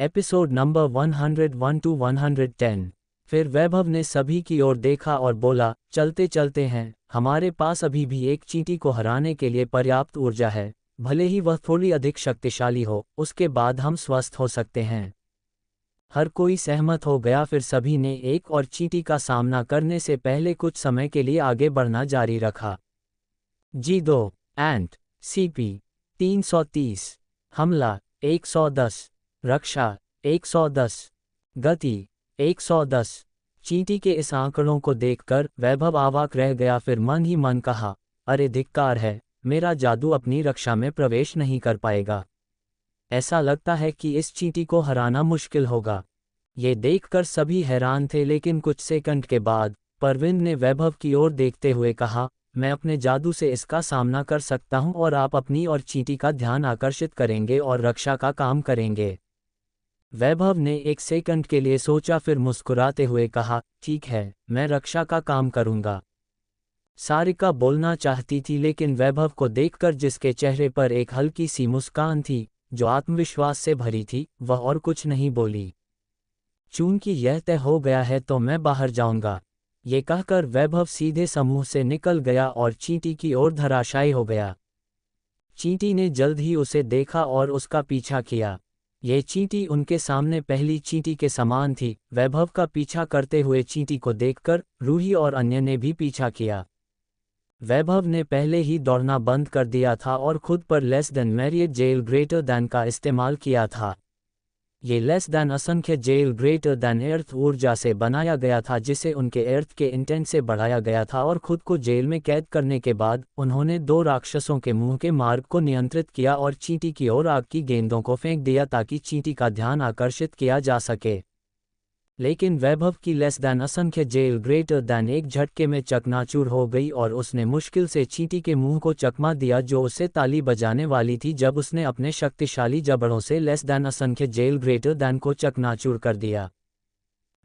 Episode number 101 to 110। फिर वैभव ने सभी की ओर देखा और बोला, चलते चलते हैं, हमारे पास अभी भी एक चींटी को हराने के लिए पर्याप्त ऊर्जा है, भले ही वह थोड़ी अधिक शक्तिशाली हो, उसके बाद हम स्वस्थ हो सकते हैं। हर कोई सहमत हो गया। फिर सभी ने एक और चींटी का सामना करने से पहले कुछ समय के लिए आगे बढ़ना जारी रखा। G2 एंट CP 330, हमला 110, रक्षा 110, गति 110। चींटी के इस आंकड़ों को देखकर वैभव अवाक रह गया। फिर मन ही मन कहा, अरे धिक्कार है, मेरा जादू अपनी रक्षा में प्रवेश नहीं कर पाएगा। ऐसा लगता है कि इस चींटी को हराना मुश्किल होगा। ये देखकर सभी हैरान थे, लेकिन कुछ सेकंड के बाद परविंद ने वैभव की ओर देखते हुए कहा, मैं अपने जादू से इसका सामना कर सकता हूं और आप अपनी और चींटी का ध्यान आकर्षित करेंगे और रक्षा का काम करेंगे। वैभव ने एक सेकंड के लिए सोचा, फिर मुस्कुराते हुए कहा, ठीक है, मैं रक्षा का काम करूंगा। सारिका बोलना चाहती थी, लेकिन वैभव को देखकर जिसके चेहरे पर एक हल्की सी मुस्कान थी जो आत्मविश्वास से भरी थी, वह और कुछ नहीं बोली। चूंकि यह तय हो गया है तो मैं बाहर जाऊंगा, ये कहकर वैभव सीधे समूह से निकल गया और चींटी की ओर धराशायी हो गया। चींटी ने जल्द ही उसे देखा और उसका पीछा किया। यह चींटी उनके सामने पहली चींटी के समान थी। वैभव का पीछा करते हुए चींटी को देखकर रूही और अन्य ने भी पीछा किया। वैभव ने पहले ही दौड़ना बंद कर दिया था और खुद पर less than myriad jail greater than का इस्तेमाल किया था। ये लेस दैन असंख्य जेल ग्रेटर दैन अर्थ ऊर्जा से बनाया गया था, जिसे उनके अर्थ के इंटेंट से बढ़ाया गया था, और खुद को जेल में कैद करने के बाद उन्होंने दो राक्षसों के मुंह के मार्ग को नियंत्रित किया और चींटी की ओर आग की गेंदों को फेंक दिया ताकि चींटी का ध्यान आकर्षित किया जा सके। लेकिन वैभव की लेस दैन असंख्य जेल ग्रेटर दैन एक झटके में चकनाचूर हो गई और उसने मुश्किल से चींटी के मुंह को चकमा दिया, जो उसे ताली बजाने वाली थी जब उसने अपने शक्तिशाली जबड़ों से लेस दैन असंख्य जेल ग्रेटर दैन को चकनाचूर कर दिया।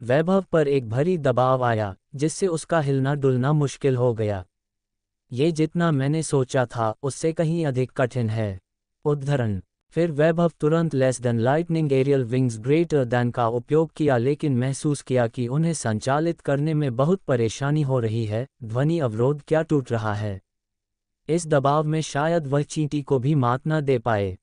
वैभव पर एक भारी दबाव आया, जिससे उसका हिलना डुलना मुश्किल हो गया। ये जितना मैंने सोचा था उससे कहीं अधिक कठिन है। उद्धरण। फिर वैभव तुरंत less than lightning aerial wings greater than का उपयोग किया, लेकिन महसूस किया कि उन्हें संचालित करने में बहुत परेशानी हो रही है। ध्वनि अवरोध क्या टूट रहा है? इस दबाव में शायद वह चींटी को भी मात न दे पाए।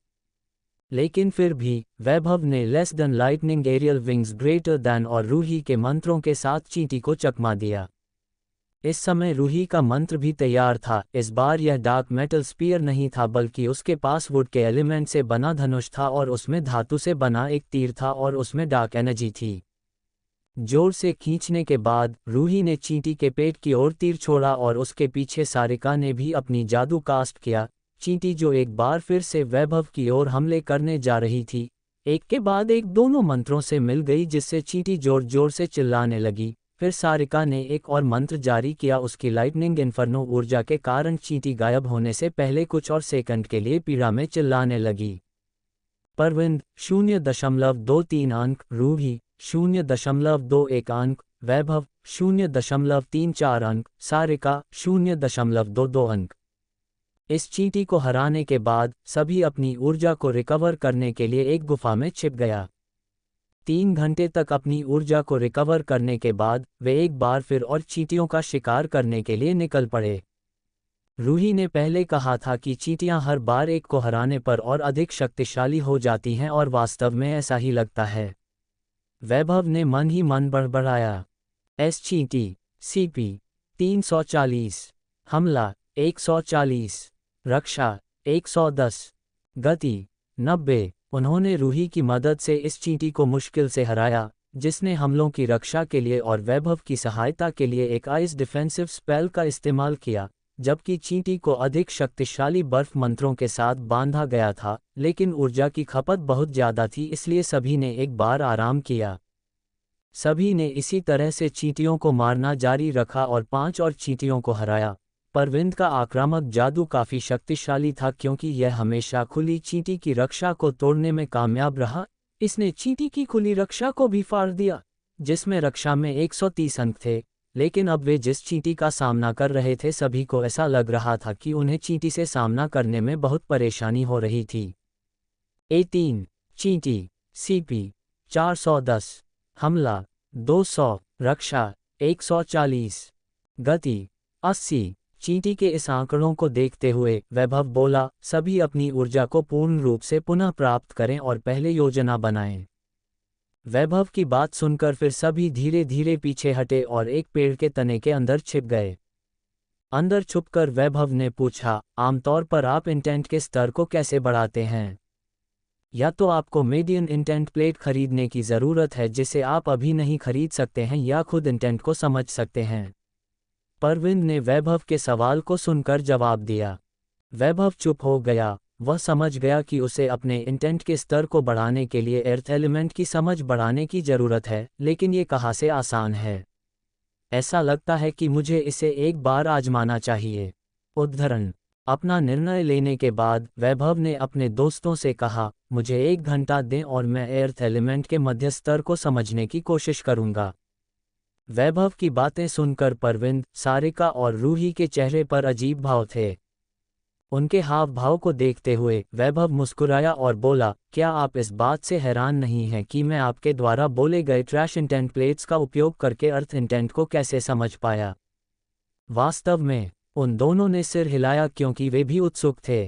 लेकिन फिर भी वैभव ने less than lightning aerial wings greater than और रूही के मंत्रों के साथ चींटी को चकमा दिया। इस समय रूही का मंत्र भी तैयार था। इस बार यह डार्क मेटल स्पीयर नहीं था, बल्कि उसके पास वुड के एलिमेंट से बना धनुष था और उसमें धातु से बना एक तीर था और उसमें डार्क एनर्जी थी। जोर से खींचने के बाद रूही ने चींटी के पेट की ओर तीर छोड़ा और उसके पीछे सारिका ने भी अपनी जादू कास्ट किया। चींटी, जो एक बार फिर से वैभव की ओर हमले करने जा रही थी, एक के बाद एक दोनों मंत्रों से मिल गई, जिससे चींटी जोर जोर से चिल्लाने लगी। फिर सारिका ने एक और मंत्र जारी किया। उसकी लाइटनिंग इन्फर्नो ऊर्जा के कारण चींटी गायब होने से पहले कुछ और सेकंड के लिए पीड़ा में चिल्लाने लगी। परविंद 0.23 अंक, रूही 0.21 अंक, वैभव 0.34 अंक, सारिका 0.22 अंक। इस चींटी को हराने के बाद सभी अपनी ऊर्जा को रिकवर करने के लिए एक गुफा में छिप गया। 3 घंटे तक अपनी ऊर्जा को रिकवर करने के बाद वे एक बार फिर और चींटियों का शिकार करने के लिए निकल पड़े। रूही ने पहले कहा था कि चींटियां हर बार एक को हराने पर और अधिक शक्तिशाली हो जाती हैं, और वास्तव में ऐसा ही लगता है। वैभव ने मन ही मन बड़बड़ाया। एस चींटी CP 340, हमला 140, रक्षा 110, गति 90। उन्होंने रूही की मदद से इस चींटी को मुश्किल से हराया, जिसने हमलों की रक्षा के लिए और वैभव की सहायता के लिए एक आइस डिफेंसिव स्पेल का इस्तेमाल किया, जबकि चींटी को अधिक शक्तिशाली बर्फ मंत्रों के साथ बांधा गया था। लेकिन ऊर्जा की खपत बहुत ज़्यादा थी, इसलिए सभी ने एक बार आराम किया। सभी ने इसी तरह से चींटियों को मारना जारी रखा और 5 और चींटियों को हराया। परविंद का आक्रामक जादू काफ़ी शक्तिशाली था, क्योंकि यह हमेशा खुली चींटी की रक्षा को तोड़ने में कामयाब रहा। इसने चींटी की खुली रक्षा को भी फाड़ दिया, जिसमें रक्षा में 130 अंक थे। लेकिन अब वे जिस चींटी का सामना कर रहे थे, सभी को ऐसा लग रहा था कि उन्हें चींटी से सामना करने में बहुत परेशानी हो रही थी। A3 चींटी CP 410, हमला 200, रक्षा 140, गति 80। चींटी के इस आंकड़ों को देखते हुए वैभव बोला, सभी अपनी ऊर्जा को पूर्ण रूप से पुनः प्राप्त करें और पहले योजना बनाएं। वैभव की बात सुनकर फिर सभी धीरे धीरे पीछे हटे और एक पेड़ के तने के अंदर छिप गए। अंदर छुपकर वैभव ने पूछा, आमतौर पर आप इंटेंट के स्तर को कैसे बढ़ाते हैं? या तो आपको मीडियन इंटेंट प्लेट खरीदने की ज़रूरत है जिसे आप अभी नहीं खरीद सकते हैं, या खुद इंटेंट को समझ सकते हैं। परविंद ने वैभव के सवाल को सुनकर जवाब दिया। वैभव चुप हो गया। वह समझ गया कि उसे अपने इंटेंट के स्तर को बढ़ाने के लिए एर्थ एलिमेंट की समझ बढ़ाने की ज़रूरत है, लेकिन ये कहाँ से आसान है? ऐसा लगता है कि मुझे इसे एक बार आजमाना चाहिए। उद्धरण। अपना निर्णय लेने के बाद वैभव ने अपने दोस्तों से कहा, मुझे 1 घंटा दें और मैं एर्थ एलिमेंट के मध्य स्तर को समझने की कोशिश करूंगा। वैभव की बातें सुनकर परविंद, सारिका और रूही के चेहरे पर अजीब भाव थे। उनके हाव भाव को देखते हुए वैभव मुस्कुराया और बोला, क्या आप इस बात से हैरान नहीं हैं कि मैं आपके द्वारा बोले गए ट्रैश इंटेंट प्लेट्स का उपयोग करके अर्थ इंटेंट को कैसे समझ पाया? वास्तव में उन दोनों ने सिर हिलाया क्योंकि वे भी उत्सुक थे।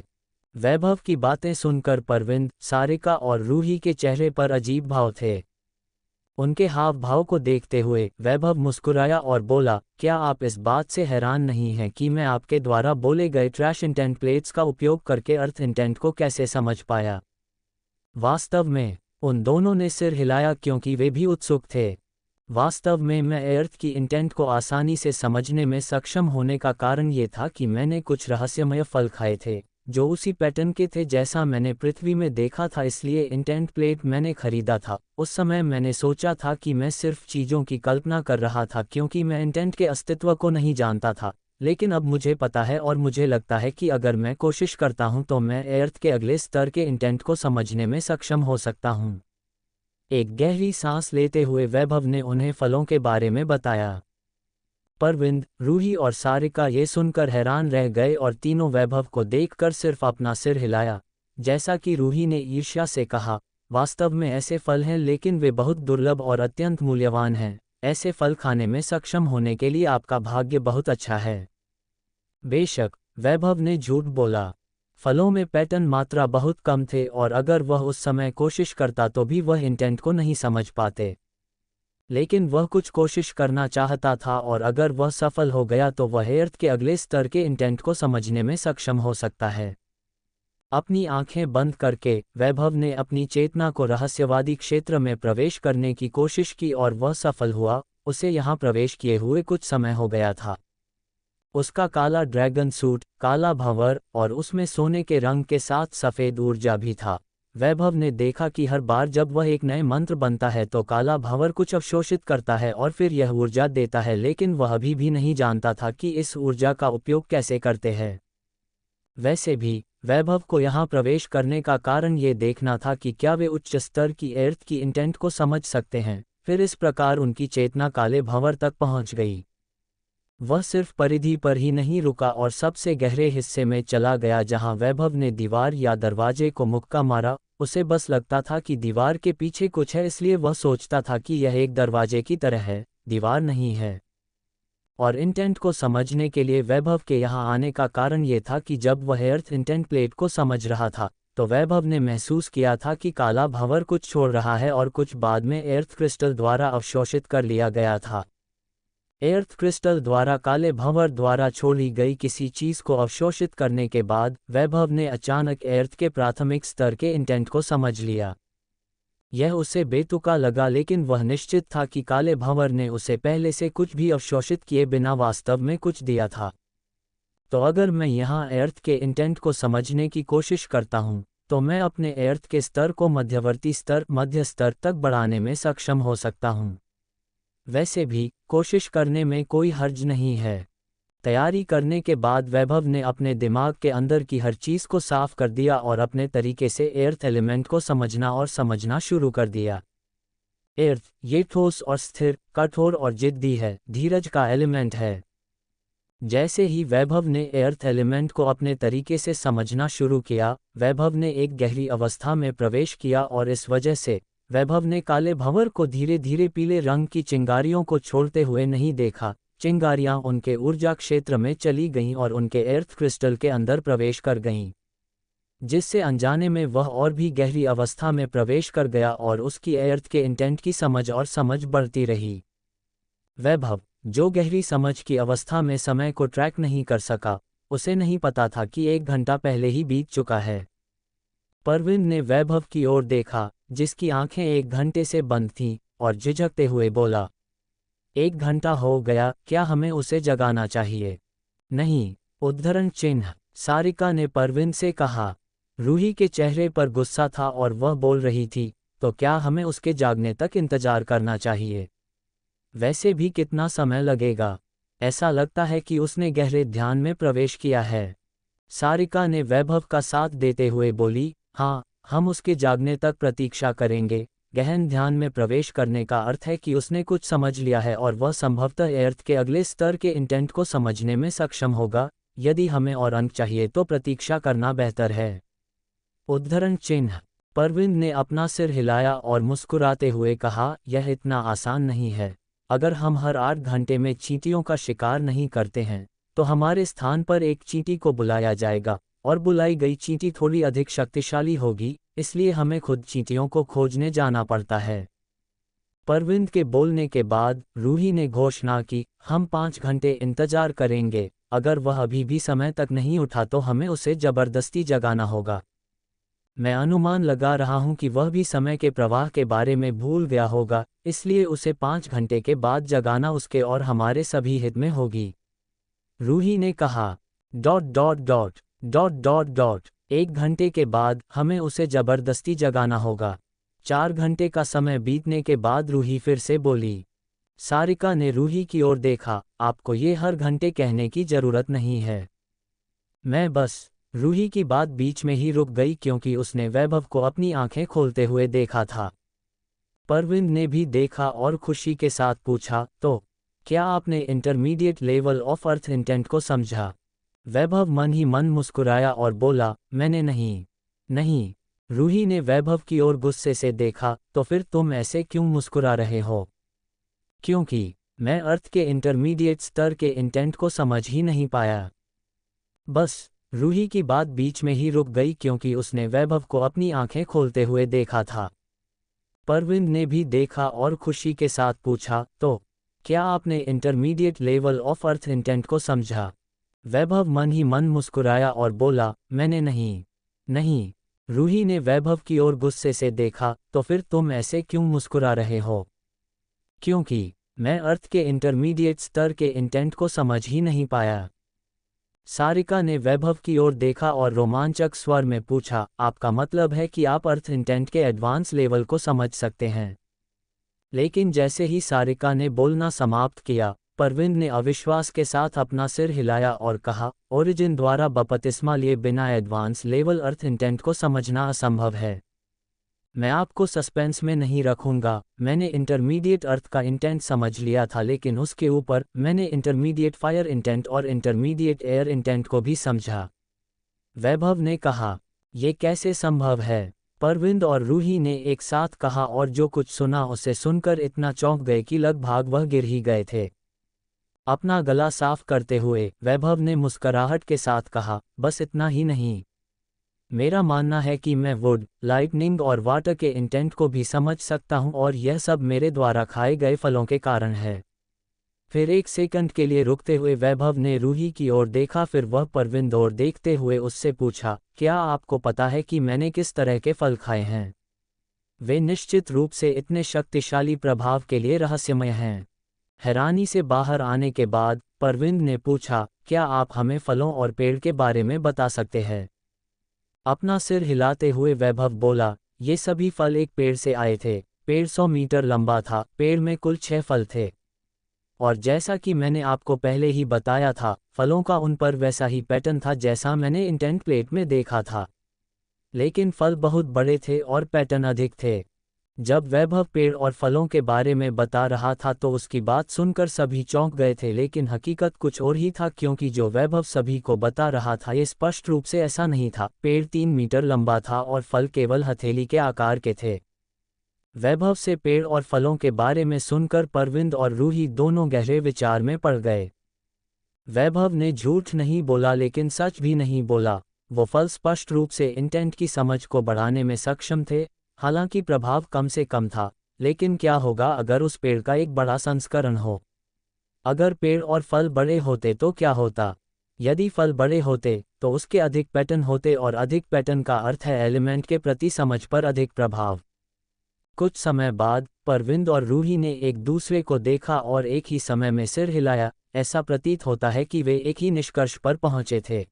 वैभव की बातें सुनकर परविंद, सारिका और रूही के चेहरे पर अजीब भाव थे। उनके हाव भाव को देखते हुए वैभव मुस्कुराया और बोला, क्या आप इस बात से हैरान नहीं हैं कि मैं आपके द्वारा बोले गए ट्रैश इंटेंट प्लेट्स का उपयोग करके अर्थ इंटेंट को कैसे समझ पाया? वास्तव में उन दोनों ने सिर हिलाया क्योंकि वे भी उत्सुक थे। वास्तव में मैं अर्थ की इंटेंट को आसानी से समझने में सक्षम होने का कारण ये था कि मैंने कुछ रहस्यमय फल खाए थे जो उसी पैटर्न के थे जैसा मैंने पृथ्वी में देखा था, इसलिए इंटेंट प्लेट मैंने खरीदा था। उस समय मैंने सोचा था कि मैं सिर्फ चीज़ों की कल्पना कर रहा था क्योंकि मैं इंटेंट के अस्तित्व को नहीं जानता था, लेकिन अब मुझे पता है और मुझे लगता है कि अगर मैं कोशिश करता हूं तो मैं अर्थ के अगले स्तर के इंटेंट को समझने में सक्षम हो सकता हूं। एक गहरी सांस लेते हुए वैभव ने उन्हें फलों के बारे में बताया। परविंद, रूही और सारिका ये सुनकर हैरान रह गए और तीनों वैभव को देखकर सिर्फ अपना सिर हिलाया। जैसा कि रूही ने ईर्ष्या से कहा, वास्तव में ऐसे फल हैं लेकिन वे बहुत दुर्लभ और अत्यंत मूल्यवान हैं। ऐसे फल खाने में सक्षम होने के लिए आपका भाग्य बहुत अच्छा है। बेशक, वैभव ने झूठ बोला। फलों में पैटर्न मात्रा बहुत कम थे और अगर वह उस समय कोशिश करता तो भी वह इंटेंट को नहीं समझ पाते। लेकिन वह कुछ कोशिश करना चाहता था और अगर वह सफल हो गया तो वह अर्थ के अगले स्तर के इंटेंट को समझने में सक्षम हो सकता है। अपनी आंखें बंद करके वैभव ने अपनी चेतना को रहस्यवादी क्षेत्र में प्रवेश करने की कोशिश की और वह सफल हुआ। उसे यहाँ प्रवेश किए हुए कुछ समय हो गया था। उसका काला ड्रैगन सूट, काला भंवर और उसमें सोने के रंग के साथ सफ़ेद ऊर्जा भी था। वैभव ने देखा कि हर बार जब वह एक नए मंत्र बनता है तो काला भंवर कुछ अवशोषित करता है और फिर यह ऊर्जा देता है, लेकिन वह अभी भी नहीं जानता था कि इस ऊर्जा का उपयोग कैसे करते हैं। वैसे भी वैभव को यहाँ प्रवेश करने का कारण ये देखना था कि क्या वे उच्च स्तर की अर्थ की इंटेंट को समझ सकते हैं। फिर इस प्रकार उनकी चेतना काले भंवर तक पहुँच गई। वह सिर्फ परिधि पर ही नहीं रुका और सबसे गहरे हिस्से में चला गया जहां वैभव ने दीवार या दरवाजे को मुक्का मारा। उसे बस लगता था कि दीवार के पीछे कुछ है, इसलिए वह सोचता था कि यह एक दरवाजे की तरह है, दीवार नहीं है। और इंटेंट को समझने के लिए वैभव के यहाँ आने का कारण ये था कि जब वह अर्थ इंटेंट प्लेट को समझ रहा था तो वैभव ने महसूस किया था कि काला भंवर कुछ छोड़ रहा है और कुछ बाद में अर्थ क्रिस्टल द्वारा अवशोषित कर लिया गया था। अर्थ क्रिस्टल द्वारा काले भंवर द्वारा छोड़ी गई किसी चीज़ को अवशोषित करने के बाद वैभव ने अचानक अर्थ के प्राथमिक स्तर के इंटेंट को समझ लिया। यह उसे बेतुका लगा, लेकिन वह निश्चित था कि काले भंवर ने उसे पहले से कुछ भी अवशोषित किए बिना वास्तव में कुछ दिया था। तो अगर मैं यहाँ अर्थ के इंटेंट को समझने की कोशिश करता हूँ तो मैं अपने अर्थ के स्तर को मध्यवर्ती स्तर, मध्य स्तर तक बढ़ाने में सक्षम हो सकता हूँ। वैसे भी कोशिश करने में कोई हर्ज नहीं है। तैयारी करने के बाद वैभव ने अपने दिमाग के अंदर की हर चीज़ को साफ कर दिया और अपने तरीके से अर्थ एलिमेंट को समझना शुरू कर दिया। अर्थ ये ठोस और स्थिर, कठोर और जिद्दी है, धीरज का एलिमेंट है। जैसे ही वैभव ने अर्थ एलिमेंट को अपने तरीके से समझना शुरू किया, वैभव ने एक गहरी अवस्था में प्रवेश किया और इस वजह से वैभव ने काले भंवर को धीरे धीरे पीले रंग की चिंगारियों को छोड़ते हुए नहीं देखा। चिंगारियां उनके ऊर्जा क्षेत्र में चली गईं और उनके अर्थ क्रिस्टल के अंदर प्रवेश कर गईं, जिससे अनजाने में वह और भी गहरी अवस्था में प्रवेश कर गया और उसकी अर्थ के इंटेंट की समझ और समझ बढ़ती रही। वैभव, जो गहरी समझ की अवस्था में समय को ट्रैक नहीं कर सका, उसे नहीं पता था कि 1 घंटा पहले ही बीत चुका है। परवीन ने वैभव की ओर देखा, जिसकी आंखें 1 घंटे से बंद थीं, और झिझकते हुए बोला, 1 घंटा हो गया, क्या हमें उसे जगाना चाहिए? नहीं। उद्धरण चिन्ह। सारिका ने परवीन से कहा। रूही के चेहरे पर गुस्सा था और वह बोल रही थी, तो क्या हमें उसके जागने तक इंतजार करना चाहिए? वैसे भी कितना समय लगेगा? ऐसा लगता है कि उसने गहरे ध्यान में प्रवेश किया है। सारिका ने वैभव का साथ देते हुए बोली, हाँ, हम उसके जागने तक प्रतीक्षा करेंगे। गहन ध्यान में प्रवेश करने का अर्थ है कि उसने कुछ समझ लिया है और वह संभवतः अर्थ के अगले स्तर के इंटेंट को समझने में सक्षम होगा। यदि हमें और अंक चाहिए तो प्रतीक्षा करना बेहतर है। उद्धरण चिन्ह। परवीन ने अपना सिर हिलाया और मुस्कुराते हुए कहा, यह इतना आसान नहीं है। अगर हम हर 8 घंटे में चींटियों का शिकार नहीं करते हैं, तो हमारे स्थान पर एक चींटी को बुलाया जाएगा, और बुलाई गई चींटी थोड़ी अधिक शक्तिशाली होगी, इसलिए हमें खुद चींटियों को खोजने जाना पड़ता है। परवीन के बोलने के बाद रूही ने घोषणा की, हम 5 घंटे इंतजार करेंगे। अगर वह अभी भी समय तक नहीं उठा तो हमें उसे जबरदस्ती जगाना होगा। मैं अनुमान लगा रहा हूं कि वह भी समय के प्रवाह के बारे में भूल गया होगा, इसलिए उसे 5 घंटे के बाद जगाना उसके और हमारे सभी हित में होगी। रूही ने कहा। ... 1 घंटे के बाद हमें उसे जबरदस्ती जगाना होगा। 4 घंटे का समय बीतने के बाद रूही फिर से बोली। सारिका ने रूही की ओर देखा, आपको ये हर घंटे कहने की जरूरत नहीं है। मैं बस... रूही की बात बीच में ही रुक गई क्योंकि उसने वैभव को अपनी आंखें खोलते हुए देखा था। परवीन ने भी देखा और खुशी के साथ पूछा, तो क्या आपने intermediate level of earth intent को समझा? वैभव मन ही मन मुस्कुराया और बोला, मैंने नहीं। रूही ने वैभव की ओर गुस्से से देखा, तो फिर तुम ऐसे क्यों मुस्कुरा रहे हो? क्योंकि मैं अर्थ के इंटरमीडिएट स्तर के इंटेंट को समझ ही नहीं पाया। बस। रूही की बात बीच में ही रुक गई क्योंकि उसने वैभव को अपनी आंखें खोलते हुए देखा था। परवीन ने भी देखा और खुशी के साथ पूछा, तो क्या आपने intermediate level of earth intent को समझा? वैभव मन ही मन मुस्कुराया और बोला, मैंने नहीं। रूही ने वैभव की ओर गुस्से से देखा, तो फिर तुम ऐसे क्यों मुस्कुरा रहे हो? क्योंकि मैं अर्थ के इंटरमीडिएट स्तर के इंटेंट को समझ ही नहीं पाया। सारिका ने वैभव की ओर देखा और रोमांचक स्वर में पूछा, आपका मतलब है कि आप अर्थ इंटेंट के एडवांस लेवल को समझ सकते हैं? लेकिन जैसे ही सारिका ने बोलना समाप्त किया, परवीन ने अविश्वास के साथ अपना सिर हिलाया और कहा, ओरिजिन द्वारा बपतिस्मा लिए बिना एडवांस लेवल अर्थ इंटेंट को समझना असंभव है। मैं आपको सस्पेंस में नहीं रखूंगा। मैंने इंटरमीडिएट अर्थ का इंटेंट समझ लिया था, लेकिन उसके ऊपर मैंने इंटरमीडिएट फायर इंटेंट और इंटरमीडिएट एयर इंटेंट को भी समझा। वैभव ने कहा, यह कैसे संभव है? परवीन और रूही ने एक साथ कहा और जो कुछ सुना उसे सुनकर इतना चौंक गए कि लगभग वह गिर ही गए थे। अपना गला साफ करते हुए वैभव ने मुस्कुराहट के साथ कहा, बस इतना ही नहीं, मेरा मानना है कि मैं वुड, लाइटनिंग और वाटर के इंटेंट को भी समझ सकता हूं और यह सब मेरे द्वारा खाए गए फलों के कारण है। फिर 1 सेकंड के लिए रुकते हुए वैभव ने रूही की ओर देखा, फिर वह परवीन ओर देखते हुए उससे पूछा, क्या आपको पता है कि मैंने किस तरह के फल खाए हैं? वे निश्चित रूप से इतने शक्तिशाली प्रभाव के लिए रहस्यमय हैं। हैरानी से बाहर आने के बाद परवीन ने पूछा, क्या आप हमें फलों और पेड़ के बारे में बता सकते हैं? अपना सिर हिलाते हुए वैभव बोला, ये सभी फल एक पेड़ से आए थे। पेड़ 100 मीटर लंबा था। पेड़ में कुल 6 फल थे। और जैसा कि मैंने आपको पहले ही बताया था, फलों का उन पर वैसा ही पैटर्न था जैसा मैंने इंटेंट प्लेट में देखा था। लेकिन फल बहुत बड़े थे और पैटर्न अधिक थे। जब वैभव पेड़ और फलों के बारे में बता रहा था तो उसकी बात सुनकर सभी चौंक गए थे, लेकिन हकीकत कुछ और ही था क्योंकि जो वैभव सभी को बता रहा था ये स्पष्ट रूप से ऐसा नहीं था। पेड़ 3 मीटर लंबा था और फल केवल हथेली के आकार के थे। वैभव से पेड़ और फलों के बारे में सुनकर परविंद और रूही दोनों गहरे विचार में पड़ गए। वैभव ने झूठ नहीं बोला लेकिन सच भी नहीं बोला। वो फल स्पष्ट रूप से इंटेंट की समझ को बढ़ाने में सक्षम थे, हालांकि प्रभाव कम से कम था। लेकिन क्या होगा अगर उस पेड़ का एक बड़ा संस्करण हो? अगर पेड़ और फल बड़े होते तो क्या होता? यदि फल बड़े होते तो उसके अधिक पैटर्न होते, और अधिक पैटर्न का अर्थ है एलिमेंट के प्रति समझ पर अधिक प्रभाव। कुछ समय बाद परविंद और रूही ने एक दूसरे को देखा और एक ही समय में सिर हिलाया। ऐसा प्रतीत होता है कि वे एक ही निष्कर्ष पर पहुंचे थे।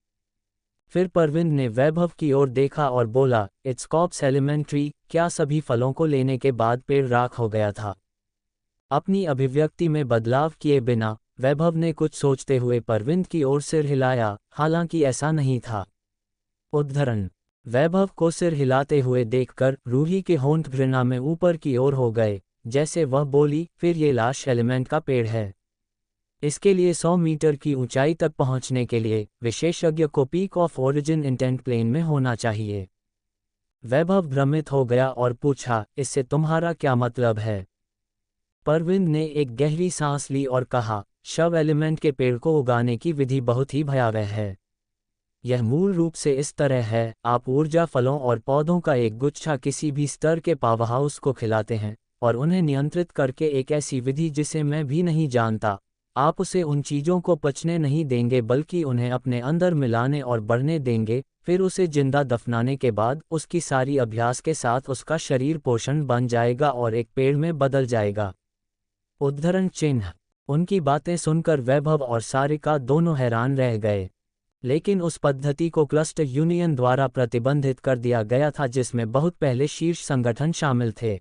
फिर परविंद ने वैभव की ओर देखा और बोला, इट्स कॉप्स एलिमेंट्री। क्या सभी फलों को लेने के बाद पेड़ राख हो गया था? अपनी अभिव्यक्ति में बदलाव किए बिना वैभव ने कुछ सोचते हुए परविंद की ओर सिर हिलाया, हालांकि ऐसा नहीं था। उद्धरण: वैभव को सिर हिलाते हुए देखकर रूही के होंठ घृणा में ऊपर की ओर हो गए, जैसे वह बोली, फिर ये लाश एलिमेंट का पेड़ है। इसके लिए 100 मीटर की ऊंचाई तक पहुंचने के लिए विशेषज्ञ को peak of origin intent plane में होना चाहिए। वैभव भ्रमित हो गया और पूछा, इससे तुम्हारा क्या मतलब है? परविंद ने एक गहरी सांस ली और कहा, शव एलिमेंट के पेड़ को उगाने की विधि बहुत ही भयावह है। यह मूल रूप से इस तरह है, आप ऊर्जा फलों और पौधों का एक गुच्छा किसी भी स्तर के पावरहाउस को खिलाते हैं और उन्हें नियंत्रित करके एक ऐसी विधि जिसे मैं भी नहीं जानता। आप उसे उन चीज़ों को पचने नहीं देंगे बल्कि उन्हें अपने अंदर मिलाने और बढ़ने देंगे। फिर उसे जिंदा दफनाने के बाद उसकी सारी अभ्यास के साथ उसका शरीर पोषण बन जाएगा और एक पेड़ में बदल जाएगा। उद्धरण चिन्ह। उनकी बातें सुनकर वैभव और सारिका दोनों हैरान रह गए। लेकिन उस पद्धति को क्लस्टर यूनियन द्वारा प्रतिबंधित कर दिया गया था जिसमें बहुत पहले शीर्ष संगठन शामिल थे।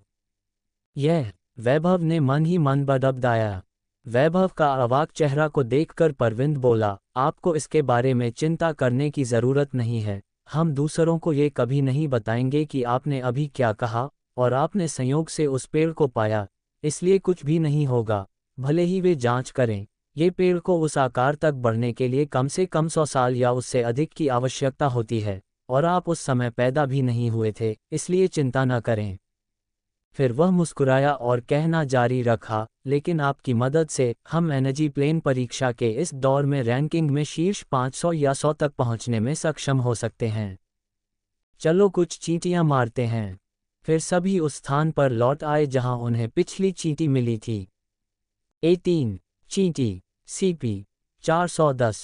यह वैभव ने मन ही मन बड़बड़ाया। वैभव का अवाक चेहरा को देखकर परविंद बोला, आपको इसके बारे में चिंता करने की ज़रूरत नहीं है। हम दूसरों को ये कभी नहीं बताएंगे कि आपने अभी क्या कहा, और आपने संयोग से उस पेड़ को पाया, इसलिए कुछ भी नहीं होगा। भले ही वे जांच करें। ये पेड़ को उस आकार तक बढ़ने के लिए कम से कम 100 साल या उससे अधिक की आवश्यकता होती है, और आप उस समय पैदा भी नहीं हुए थे, इसलिए चिंता न करें। फिर वह मुस्कुराया और कहना जारी रखा, लेकिन आपकी मदद से हम एनर्जी प्लेन परीक्षा के इस दौर में रैंकिंग में शीर्ष 500 या 100 तक पहुंचने में सक्षम हो सकते हैं। चलो कुछ चींटियां मारते हैं। फिर सभी उस स्थान पर लौट आए जहां उन्हें पिछली चींटी मिली थी। A3 चींटी, CP 410,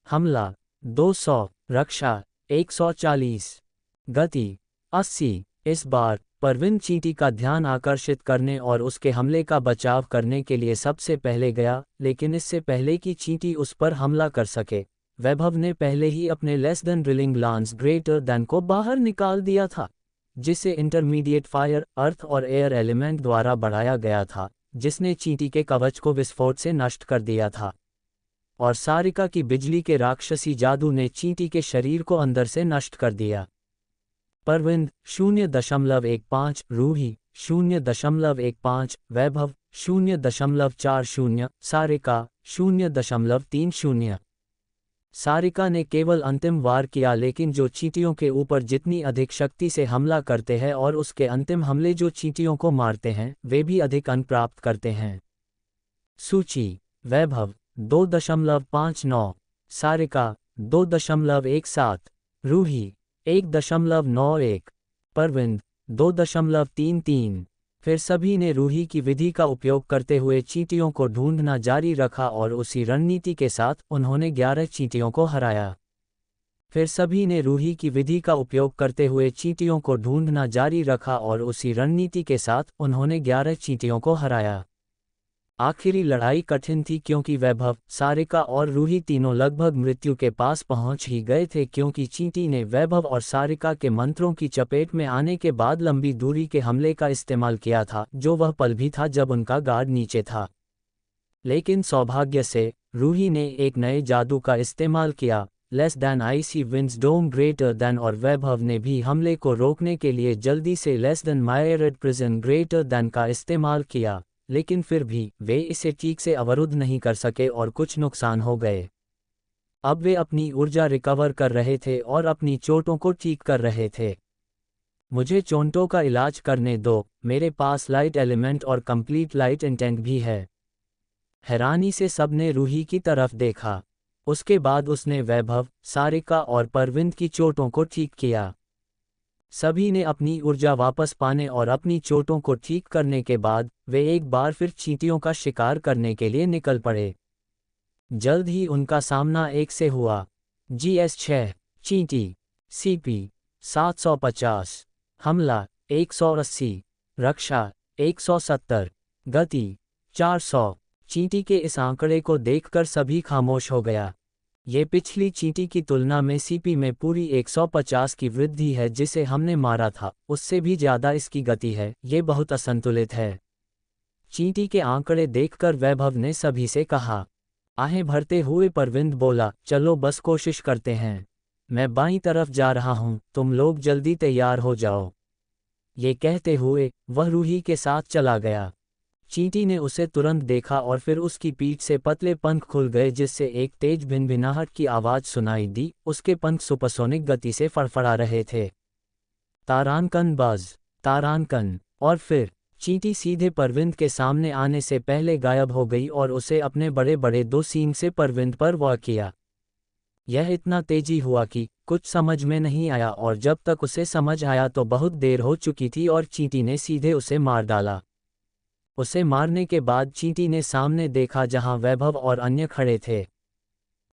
हमला 200, रक्षा 140, गति 80। इस बार परविंद चींटी का ध्यान आकर्षित करने और उसके हमले का बचाव करने के लिए सबसे पहले गया, लेकिन इससे पहले कि चींटी उस पर हमला कर सके, वैभव ने पहले ही अपने less then drilling lance greater than को बाहर निकाल दिया था, जिसे इंटरमीडिएट फायर, अर्थ और एयर एलिमेंट द्वारा बढ़ाया गया था, जिसने चींटी के कवच को विस्फोट से नष्ट कर दिया था। और सारिका की बिजली के राक्षसी जादू ने चींटी के शरीर को अंदर से नष्ट कर दिया। परविंद 0.15, रूही 0.15, वैभव 0.40, सारिका 0.30। सारिका ने केवल अंतिम वार किया, लेकिन जो चींटियों के ऊपर जितनी अधिक शक्ति से हमला करते हैं और उसके अंतिम हमले जो चींटियों को मारते हैं, वे भी अधिक अंक प्राप्त करते हैं। सूची: वैभव 2.59, सारिका 2.17, रूही 1.91, परविंद 2.33। फिर सभी ने रूही की विधि का उपयोग करते हुए चींटियों को ढूंढना जारी रखा और उसी रणनीति के साथ उन्होंने 11 चींटियों को हराया। फिर सभी ने रूही की विधि का उपयोग करते हुए चींटियों को ढूंढना जारी रखा और उसी रणनीति के साथ उन्होंने 11 चींटियों को हराया। आखिरी लड़ाई कठिन थी क्योंकि वैभव, सारिका और रूही तीनों लगभग मृत्यु के पास पहुंच ही गए थे, क्योंकि चींटी ने वैभव और सारिका के मंत्रों की चपेट में आने के बाद लंबी दूरी के हमले का इस्तेमाल किया था, जो वह पल भी था जब उनका गार्ड नीचे था। लेकिन सौभाग्य से रूही ने एक नए जादू का इस्तेमाल किया, लेस दैन आईसी विंड्स डोम ग्रेटर दैन, और वैभव ने भी हमले को रोकने के लिए जल्दी से less than myriad prison greater than का इस्तेमाल किया, लेकिन फिर भी वे इसे ठीक से अवरुद्ध नहीं कर सके और कुछ नुकसान हो गए। अब वे अपनी ऊर्जा रिकवर कर रहे थे और अपनी चोटों को ठीक कर रहे थे। मुझे चोटों का इलाज करने दो, मेरे पास लाइट एलिमेंट और कंप्लीट लाइट इंटेंट भी है। हैरानी से सबने रूही की तरफ देखा। उसके बाद उसने वैभव, सारिका और परविंद की चोटों को ठीक किया। सभी ने अपनी ऊर्जा वापस पाने और अपनी चोटों को ठीक करने के बाद वे एक बार फिर चींटियों का शिकार करने के लिए निकल पड़े। जल्द ही उनका सामना एक से हुआ। GS6 चींटी, CP 750, हमला 180, रक्षा 170, गति 400। चींटी के इस आंकड़े को देखकर सभी खामोश हो गया। ये पिछली चींटी की तुलना में CP में पूरी 150 की वृद्धि है जिसे हमने मारा था, उससे भी ज़्यादा इसकी गति है। ये बहुत असंतुलित है। चींटी के आंकड़े देखकर वैभव ने सभी से कहा। आहें भरते हुए परविंद बोला, चलो बस कोशिश करते हैं। मैं बाईं तरफ जा रहा हूं, तुम लोग जल्दी तैयार हो जाओ। ये कहते हुए वह रूही के साथ चला गया। चींटी ने उसे तुरंत देखा और फिर उसकी पीठ से पतले पंख खुल गए जिससे एक तेज भिनभिनाहट की आवाज़ सुनाई दी। उसके पंख सुपरसोनिक गति से फड़फड़ा रहे थे। तारानकन बज, तारानकन। और फिर चींटी सीधे परविंद के सामने आने से पहले गायब हो गई और उसे अपने बड़े बड़े 2 सींग से परविंद पर वार किया। यह इतना तेजी हुआ कि कुछ समझ में नहीं आया और जब तक उसे समझ आया तो बहुत देर हो चुकी थी और चींटी ने सीधे उसे मार डाला। उसे मारने के बाद चींटी ने सामने देखा जहां वैभव और अन्य खड़े थे।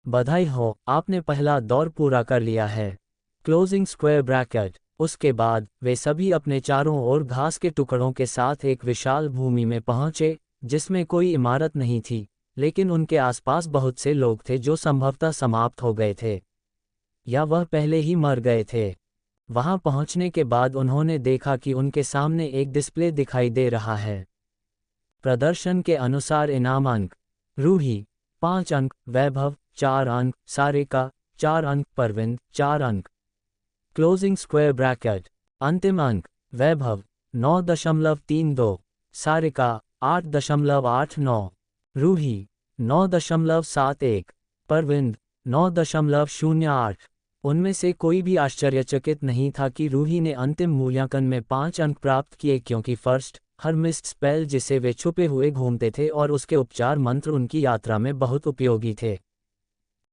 बधाई हो, आपने पहला दौर पूरा कर लिया है। Closing square bracket. उसके बाद वे सभी अपने चारों ओर घास के टुकड़ों के साथ एक विशाल भूमि में पहुंचे जिसमें कोई इमारत नहीं थी, लेकिन उनके आसपास बहुत से लोग थे जो संभवतः समाप्त हो गए थे या वह पहले ही मर गए थे। वहां पहुंचने के बाद उन्होंने देखा कि उनके सामने एक डिस्प्ले दिखाई दे रहा है। प्रदर्शन के अनुसार इनाम अंक: रूही 5 अंक, वैभव 4 अंक, सारिका 4 अंक, परविंद 4 अंक। Closing square bracket. अंतिम अंक: वैभव 9.32, सारिका 8.89, रूही 9.71, परविंद 9.08। उनमें से कोई भी आश्चर्यचकित नहीं था कि रूही ने अंतिम मूल्यांकन में 5 अंक प्राप्त किए क्योंकि फर्स्ट हरमिस्ट स्पेल जिसे वे छुपे हुए घूमते थे और उसके उपचार मंत्र उनकी यात्रा में बहुत उपयोगी थे।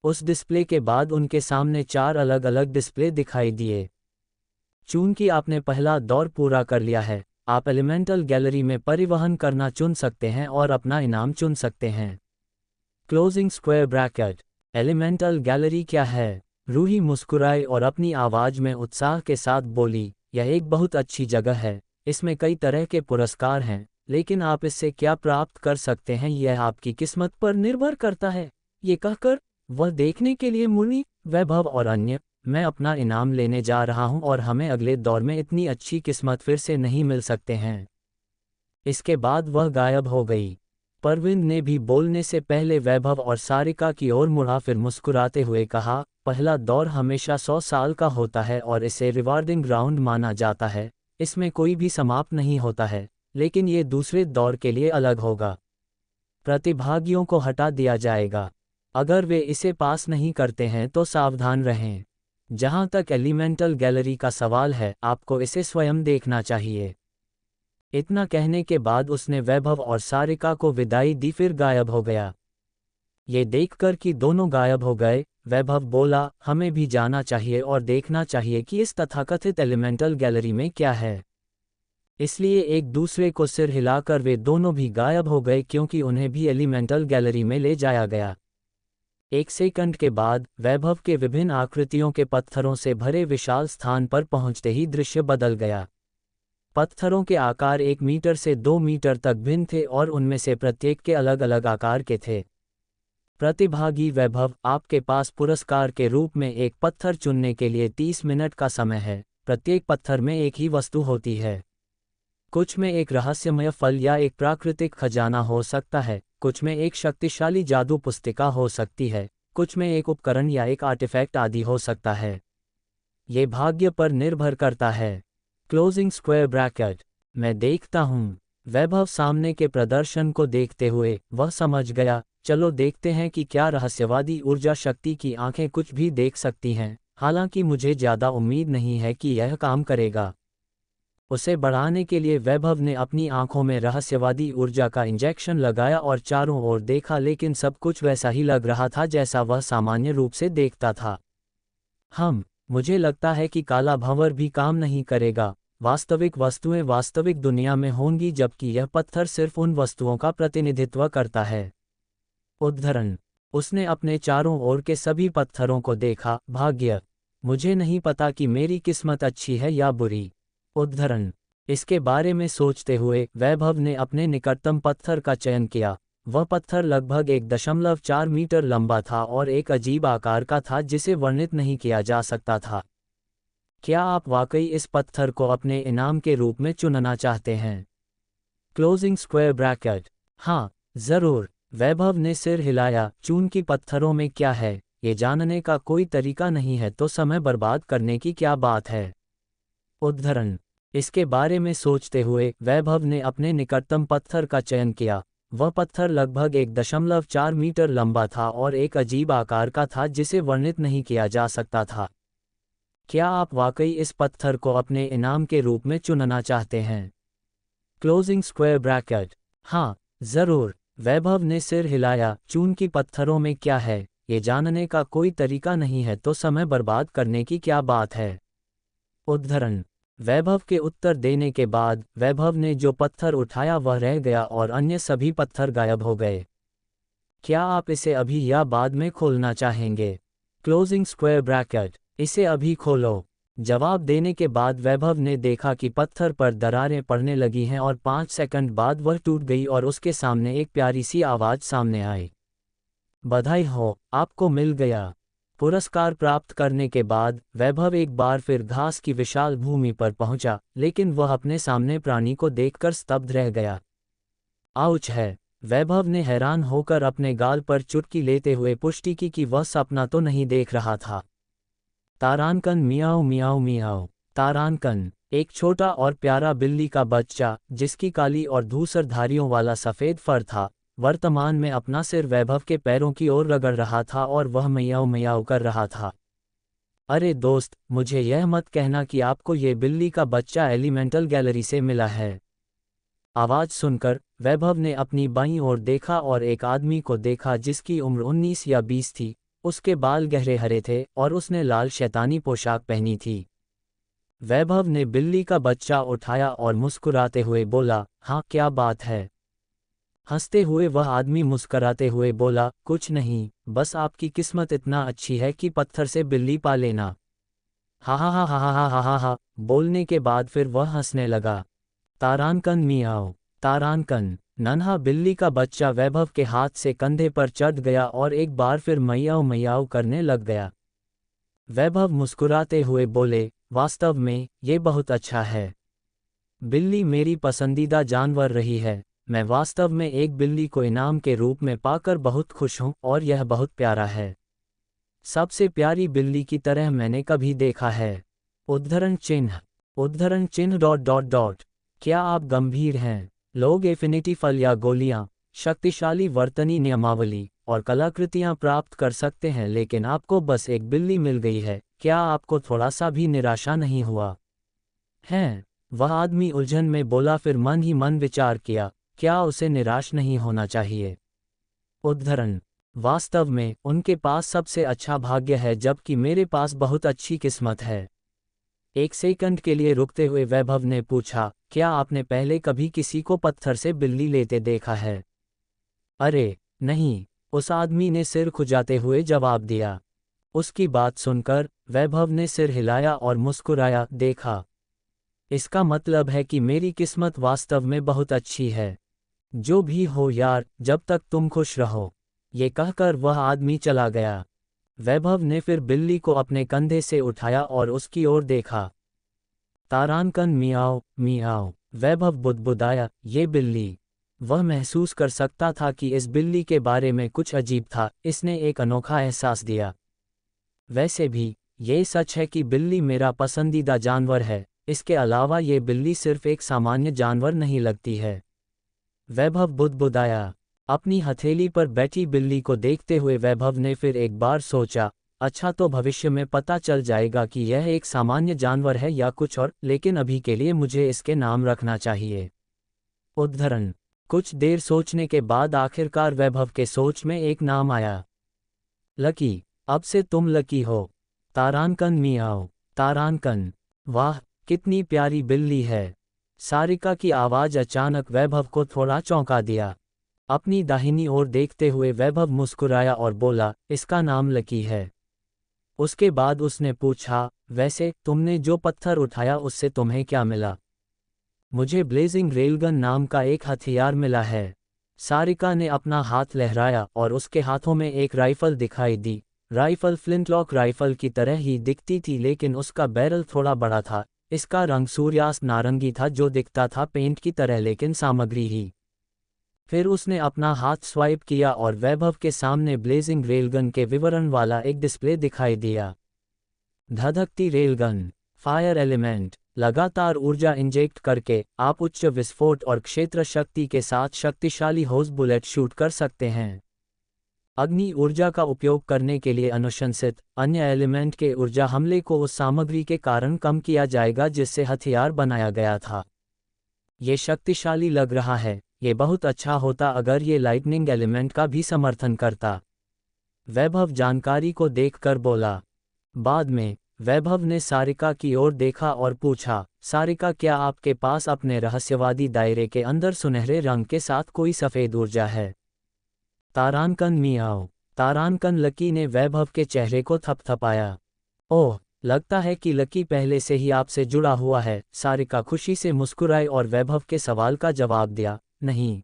उस डिस्प्ले के बाद उनके सामने 4 अलग अलग डिस्प्ले दिखाई दिए। चूंकि आपने पहला दौर पूरा कर लिया है, आप एलिमेंटल गैलरी में परिवहन करना चुन सकते हैं और अपना इनाम चुन सकते हैं। Closing square bracket. Elemental gallery क्या है? रूही मुस्कुराई और अपनी आवाज में उत्साह के साथ बोली, यह एक बहुत अच्छी जगह है। इसमें कई तरह के पुरस्कार हैं, लेकिन आप इससे क्या प्राप्त कर सकते हैं यह आपकी किस्मत पर निर्भर करता है। ये कहकर वह देखने के लिए मुड़ी। वैभव और अन्य, मैं अपना इनाम लेने जा रहा हूं और हमें अगले दौर में इतनी अच्छी किस्मत फिर से नहीं मिल सकते हैं। इसके बाद वह गायब हो गई। परविंद ने भी बोलने से पहले वैभव और सारिका की ओर मुड़ा, फिर मुस्कुराते हुए कहा, पहला दौर हमेशा 100 साल का होता है और इसे रिवार्डिंग राउंड माना जाता है। इसमें कोई भी समाप्त नहीं होता है, लेकिन ये दूसरे दौर के लिए अलग होगा। प्रतिभागियों को हटा दिया जाएगा अगर वे इसे पास नहीं करते हैं तो सावधान रहें। जहां तक एलिमेंटल गैलरी का सवाल है, आपको इसे स्वयं देखना चाहिए। इतना कहने के बाद उसने वैभव और सारिका को विदाई दी, फिर गायब हो गया। ये देखकर कि दोनों गायब हो गए, वैभव बोला, हमें भी जाना चाहिए और देखना चाहिए कि इस तथाकथित एलिमेंटल गैलरी में क्या है। इसलिए एक दूसरे को सिर हिलाकर वे दोनों भी गायब हो गए क्योंकि उन्हें भी एलिमेंटल गैलरी में ले जाया गया। 1 सेकंड के बाद वैभव के विभिन्न आकृतियों के पत्थरों से भरे विशाल स्थान पर पहुंचते ही दृश्य बदल गया। पत्थरों के आकार 1 मीटर से 2 मीटर तक भिन्न थे और उनमें से प्रत्येक के अलग अलग आकार के थे। प्रतिभागी वैभव, आपके पास पुरस्कार के रूप में एक पत्थर चुनने के लिए 30 मिनट का समय है। प्रत्येक पत्थर में एक ही वस्तु होती है। कुछ में एक रहस्यमय फल या एक प्राकृतिक खजाना हो सकता है, कुछ में एक शक्तिशाली जादू पुस्तिका हो सकती है, कुछ में एक उपकरण या एक आर्टिफैक्ट आदि हो सकता है। ये भाग्य पर निर्भर करता है। Closing square bracket. मैं देखता हूँ। वैभव सामने के प्रदर्शन को देखते हुए वह समझ गया, चलो देखते हैं कि क्या रहस्यवादी ऊर्जा शक्ति की आंखें कुछ भी देख सकती हैं। हालांकि मुझे ज़्यादा उम्मीद नहीं है कि यह काम करेगा। उसे बढ़ाने के लिए वैभव ने अपनी आंखों में रहस्यवादी ऊर्जा का इंजेक्शन लगाया और चारों ओर देखा, लेकिन सब कुछ वैसा ही लग रहा था जैसा वह सामान्य रूप से देखता था। मुझे लगता है कि काला भंवर भी काम नहीं करेगा। वास्तविक वस्तुएं वास्तविक दुनिया में होंगी, जबकि यह पत्थर सिर्फ उन वस्तुओं का प्रतिनिधित्व करता है। उद्धरण। उसने अपने चारों ओर के सभी पत्थरों को देखा। भाग्य। मुझे नहीं पता कि मेरी किस्मत अच्छी है या बुरी। उद्धरण। इसके बारे में सोचते हुए वैभव ने अपने निकटतम पत्थर का चयन किया। वह पत्थर लगभग 1.4 मीटर लंबा था और एक अजीब आकार का था जिसे वर्णित नहीं किया जा सकता था। क्या आप वाकई इस पत्थर को अपने इनाम के रूप में चुनना चाहते हैं? Closing square bracket. हाँ, जरूर। वैभव ने सिर हिलाया। चून की पत्थरों में क्या है, ये जानने का कोई तरीका नहीं है तो समय बर्बाद करने की क्या बात है। उद्धरण। इसके बारे में सोचते हुए वैभव ने अपने निकटतम पत्थर का चयन किया। वह पत्थर लगभग 1.4 मीटर लंबा था और एक अजीब आकार का था जिसे वर्णित नहीं किया जा सकता था। क्या आप वाकई इस पत्थर को अपने इनाम के रूप में चुनना चाहते हैं? Closing square bracket. हाँ, जरूर। वैभव ने सिर हिलाया। चून की पत्थरों में क्या है, ये जानने का कोई तरीका नहीं है तो समय बर्बाद करने की क्या बात है। उद्धरण। वैभव के उत्तर देने के बाद वैभव ने जो पत्थर उठाया वह रह गया और अन्य सभी पत्थर गायब हो गए। क्या आप इसे अभी या बाद में खोलना चाहेंगे? Closing square bracket. इसे अभी खोलो। जवाब देने के बाद वैभव ने देखा कि पत्थर पर दरारें पड़ने लगी हैं और 5 सेकंड बाद वह टूट गई और उसके सामने एक प्यारी सी आवाज़ सामने आई। बधाई हो, आपको मिल गया। पुरस्कार प्राप्त करने के बाद वैभव एक बार फिर घास की विशाल भूमि पर पहुंचा, लेकिन वह अपने सामने प्राणी को देखकर स्तब्ध रह गया। आउच है। वैभव ने हैरान होकर अपने गाल पर चुटकी लेते हुए पुष्टि की कि वह सपना तो नहीं देख रहा था। तारानकन मियाओ मियाओ मियाओ। तारानकन एक छोटा और प्यारा बिल्ली का बच्चा जिसकी काली और धूसर धारियों वाला सफ़ेद फर था, वर्तमान में अपना सिर वैभव के पैरों की ओर रगड़ रहा था और वह मियाओ मियाओ कर रहा था। अरे दोस्त, मुझे यह मत कहना कि आपको ये बिल्ली का बच्चा एलिमेंटल गैलरी से मिला है। आवाज़ सुनकर वैभव ने अपनी बाईं ओर देखा और एक आदमी को देखा जिसकी उम्र 19 या 20 थी। उसके बाल गहरे हरे थे और उसने लाल शैतानी पोशाक पहनी थी। वैभव ने बिल्ली का बच्चा उठाया और मुस्कुराते हुए बोला, हाँ क्या बात है? हंसते हुए वह आदमी मुस्कुराते हुए बोला, कुछ नहीं, बस आपकी किस्मत इतना अच्छी है कि पत्थर से बिल्ली पा लेना। हा हा हा हा हा हा हा हा। बोलने के बाद फिर वह हंसने लगा। तारानकन मियाओ। तारानकन। नन्हा बिल्ली का बच्चा वैभव के हाथ से कंधे पर चढ़ गया और एक बार फिर मियाओ मियाओ करने लग गया। वैभव मुस्कुराते हुए बोले, वास्तव में ये बहुत अच्छा है। बिल्ली मेरी पसंदीदा जानवर रही है। मैं वास्तव में एक बिल्ली को इनाम के रूप में पाकर बहुत खुश हूँ और यह बहुत प्यारा है। सबसे प्यारी बिल्ली की तरह मैंने कभी देखा है। उद्धरण चिन्ह। उद्धरण चिन्ह डॉट डॉट डॉट। क्या आप गंभीर हैं? लोग एफिनिटी फल या गोलियां, शक्तिशाली वर्तनी नियमावली और कलाकृतियां प्राप्त कर सकते हैं, लेकिन आपको बस एक बिल्ली मिल गई है। क्या आपको थोड़ा सा भी निराशा नहीं हुआ है? वह आदमी उलझन में बोला, फिर मन ही मन विचार किया, क्या उसे निराश नहीं होना चाहिए? उद्धरण। वास्तव में उनके पास सबसे अच्छा भाग्य है जबकि मेरे पास बहुत अच्छी किस्मत है। एक सेकंड के लिए रुकते हुए वैभव ने पूछा, क्या आपने पहले कभी किसी को पत्थर से बिल्ली लेते देखा है? अरे नहीं, उस आदमी ने सिर खुजाते हुए जवाब दिया। उसकी बात सुनकर वैभव ने सिर हिलाया और मुस्कुराया, देखा, इसका मतलब है कि मेरी किस्मत वास्तव में बहुत अच्छी है। जो भी हो यार, जब तक तुम खुश रहो। ये कहकर वह आदमी चला गया। वैभव ने फिर बिल्ली को अपने कंधे से उठाया और उसकी ओर देखा। तारानकन मियाओ मियाओ। वैभव बुदबुदाया, ये बिल्ली। वह महसूस कर सकता था कि इस बिल्ली के बारे में कुछ अजीब था। इसने एक अनोखा एहसास दिया। वैसे भी ये सच है कि बिल्ली मेरा पसंदीदा जानवर है। इसके अलावा ये बिल्ली सिर्फ एक सामान्य जानवर नहीं लगती है। वैभव बुदबुदाया। अपनी हथेली पर बैठी बिल्ली को देखते हुए वैभव ने फिर एक बार सोचा, अच्छा, तो भविष्य में पता चल जाएगा कि यह एक सामान्य जानवर है या कुछ और, लेकिन अभी के लिए मुझे इसके नाम रखना चाहिए। उद्धरण। कुछ देर सोचने के बाद आखिरकार वैभव के सोच में एक नाम आया। लकी। अब से तुम लकी हो। तारांकन मियाओ। तारांकन। वाह, कितनी प्यारी बिल्ली है। सारिका की आवाज़ अचानक वैभव को थोड़ा चौंका दिया। अपनी दाहिनी ओर देखते हुए वैभव मुस्कुराया और बोला, इसका नाम लकी है। उसके बाद उसने पूछा, वैसे तुमने जो पत्थर उठाया उससे तुम्हें क्या मिला? मुझे ब्लेजिंग रेलगन नाम का एक हथियार मिला है। सारिका ने अपना हाथ लहराया और उसके हाथों में एक राइफल दिखाई दी। राइफल फ्लिंटलॉक राइफल की तरह ही दिखती थी, लेकिन उसका बैरल थोड़ा बड़ा था। इसका रंग सूर्यास्त नारंगी था जो दिखता था पेंट की तरह, लेकिन सामग्री ही। फिर उसने अपना हाथ स्वाइप किया और वैभव के सामने ब्लेजिंग रेलगन के विवरण वाला एक डिस्प्ले दिखाई दिया। धधकती रेलगन, फायर एलिमेंट। लगातार ऊर्जा इंजेक्ट करके आप उच्च विस्फोट और क्षेत्र शक्ति के साथ शक्तिशाली होज बुलेट शूट कर सकते हैं। अग्नि ऊर्जा का उपयोग करने के लिए अनुशंसित। अन्य एलिमेंट के ऊर्जा हमले को उस सामग्री के कारण कम किया जाएगा जिससे हथियार बनाया गया था। ये शक्तिशाली लग रहा है। ये बहुत अच्छा होता अगर ये लाइटनिंग एलिमेंट का भी समर्थन करता। वैभव जानकारी को देखकर बोला। बाद में वैभव ने सारिका की ओर देखा और पूछा, सारिका, क्या आपके पास अपने रहस्यवादी दायरे के अंदर सुनहरे रंग के साथ कोई सफ़ेद ऊर्जा है? तारांकन मियाओ। तारांकन। लकी ने वैभव के चेहरे को थपथपाया। ओह, लगता है कि लकी पहले से ही आपसे जुड़ा हुआ है। सारिका खुशी से मुस्कुराई और वैभव के सवाल का जवाब दिया, नहीं।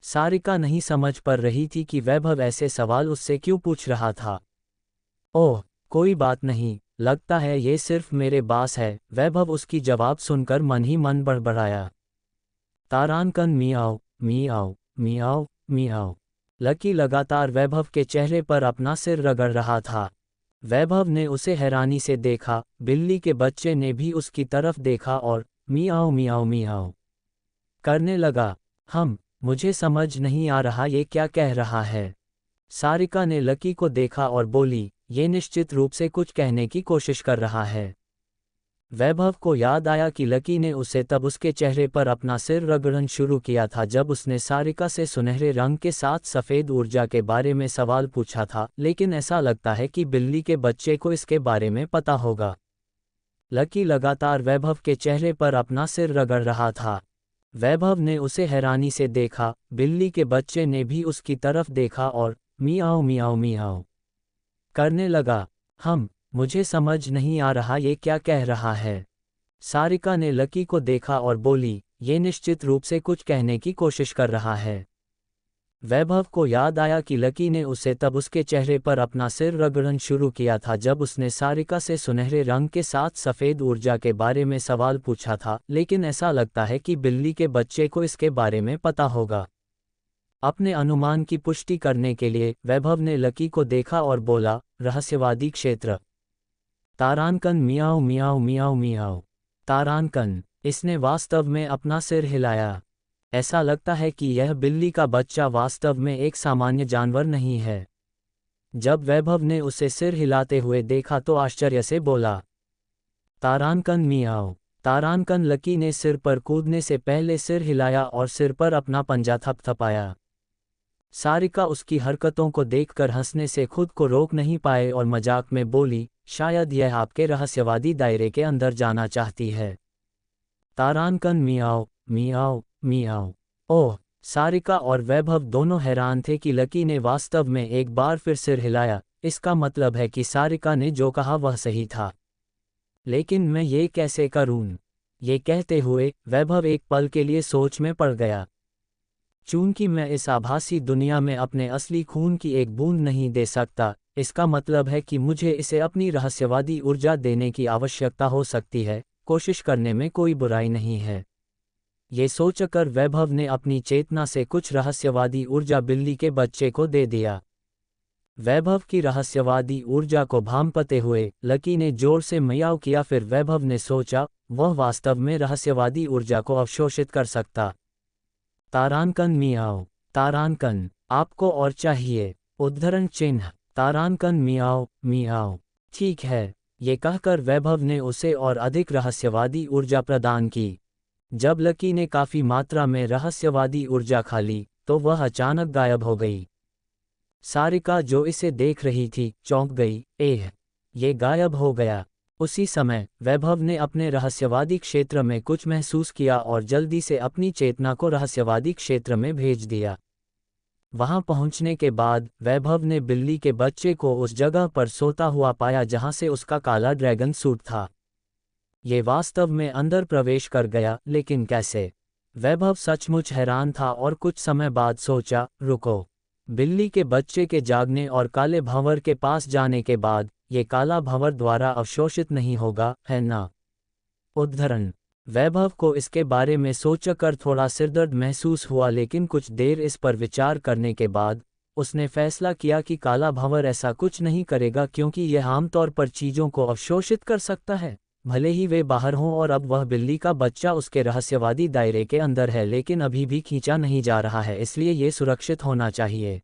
सारिका नहीं समझ पा रही थी कि वैभव ऐसे सवाल उससे क्यों पूछ रहा था। ओह, कोई बात नहीं, लगता है ये सिर्फ मेरे बास है। वैभव उसकी जवाब सुनकर मन ही मन बड़बड़ाया। तारांकन मियाओ मियाओ मियाओ मियाओ। लकी लगातार वैभव के चेहरे पर अपना सिर रगड़ रहा था। वैभव ने उसे हैरानी से देखा। बिल्ली के बच्चे ने भी उसकी तरफ देखा और मियाओ मियाओ मियाओ करने लगा। मुझे समझ नहीं आ रहा ये क्या कह रहा है। सारिका ने लकी को देखा और बोली, ये निश्चित रूप से कुछ कहने की कोशिश कर रहा है। वैभव को याद आया कि लकी ने उसे तब उसके चेहरे पर अपना सिर रगड़ना शुरू किया था जब उसने सारिका से सुनहरे रंग के साथ सफ़ेद ऊर्जा के बारे में सवाल पूछा था, लेकिन ऐसा लगता है कि बिल्ली के बच्चे को इसके बारे में पता होगा। लकी लगातार वैभव के चेहरे पर अपना सिर रगड़ रहा था। वैभव ने उसे हैरानी से देखा। बिल्ली के बच्चे ने भी उसकी तरफ देखा और मियाओ मियाओ मियाओ करने लगा। मुझे समझ नहीं आ रहा ये क्या कह रहा है। सारिका ने लकी को देखा और बोली, ये निश्चित रूप से कुछ कहने की कोशिश कर रहा है। वैभव को याद आया कि लकी ने उसे तब उसके चेहरे पर अपना सिर रगड़ना शुरू किया था जब उसने सारिका से सुनहरे रंग के साथ सफ़ेद ऊर्जा के बारे में सवाल पूछा था, लेकिन ऐसा लगता है कि बिल्ली के बच्चे को इसके बारे में पता होगा। अपने अनुमान की पुष्टि करने के लिए वैभव ने लकी को देखा और बोला, रहस्यवादी क्षेत्र। तारांकन मियाओ मियाओ मियाओ मियाओ। तारांकन। इसने वास्तव में अपना सिर हिलाया। ऐसा लगता है कि यह बिल्ली का बच्चा वास्तव में एक सामान्य जानवर नहीं है। जब वैभव ने उसे सिर हिलाते हुए देखा तो आश्चर्य से बोला, तारांकन मियाओ। तारांकन। लकी ने सिर पर कूदने से पहले सिर हिलाया और सिर पर अपना पंजा थपथपाया। सारिका उसकी हरकतों को देखकर हंसने से खुद को रोक नहीं पाए और मजाक में बोली, शायद यह आपके रहस्यवादी दायरे के अंदर जाना चाहती है। तारांकन मियाओ मियाओ मियाओ। ओह, सारिका और वैभव दोनों हैरान थे कि लकी ने वास्तव में एक बार फिर सिर हिलाया। इसका मतलब है कि सारिका ने जो कहा वह सही था। लेकिन मैं ये कैसे करूं? ये कहते हुए वैभव एक पल के लिए सोच में पड़ गया। चूंकि मैं इस आभासी दुनिया में अपने असली खून की एक बूंद नहीं दे सकता, इसका मतलब है कि मुझे इसे अपनी रहस्यवादी ऊर्जा देने की आवश्यकता हो सकती है। कोशिश करने में कोई बुराई नहीं है। ये सोचकर वैभव ने अपनी चेतना से कुछ रहस्यवादी ऊर्जा बिल्ली के बच्चे को दे दिया। वैभव की रहस्यवादी ऊर्जा को भांपते हुए लकी ने जोर से मियाओ किया। फिर वैभव ने सोचा, वह वास्तव में रहस्यवादी ऊर्जा को अवशोषित कर सकता। तारांकन मियाओ। तारांकन। आपको और चाहिए? उद्धरण चिन्ह। तारांकन मियाओ मियाओ। ठीक है, ये कहकर वैभव ने उसे और अधिक रहस्यवादी ऊर्जा प्रदान की। जब लकी ने काफ़ी मात्रा में रहस्यवादी ऊर्जा खा ली, तो वह अचानक गायब हो गई। सारिका जो इसे देख रही थी, चौंक गई, एह! ये गायब हो गया। उसी समय वैभव ने अपने रहस्यवादी क्षेत्र में कुछ महसूस किया और जल्दी से अपनी चेतना को रहस्यवादी क्षेत्र में भेज दिया। वहां पहुंचने के बाद वैभव ने बिल्ली के बच्चे को उस जगह पर सोता हुआ पाया जहां से उसका काला ड्रैगन सूट था। ये वास्तव में अंदर प्रवेश कर गया, लेकिन कैसे? वैभव सचमुच हैरान था और कुछ समय बाद सोचा, रुको। बिल्ली के बच्चे के जागने और काले भंवर के पास जाने के बाद ये काला भंवर द्वारा अवशोषित नहीं होगा, है ना? उद्धरण। वैभव को इसके बारे में सोचकर थोड़ा सिरदर्द महसूस हुआ, लेकिन कुछ देर इस पर विचार करने के बाद उसने फैसला किया कि काला भंवर ऐसा कुछ नहीं करेगा, क्योंकि यह आमतौर पर चीज़ों को अवशोषित कर सकता है, भले ही वे बाहर हों। और अब वह बिल्ली का बच्चा उसके रहस्यवादी दायरे के अंदर है, लेकिन अभी भी खींचा नहीं जा रहा है, इसलिए ये सुरक्षित होना चाहिए।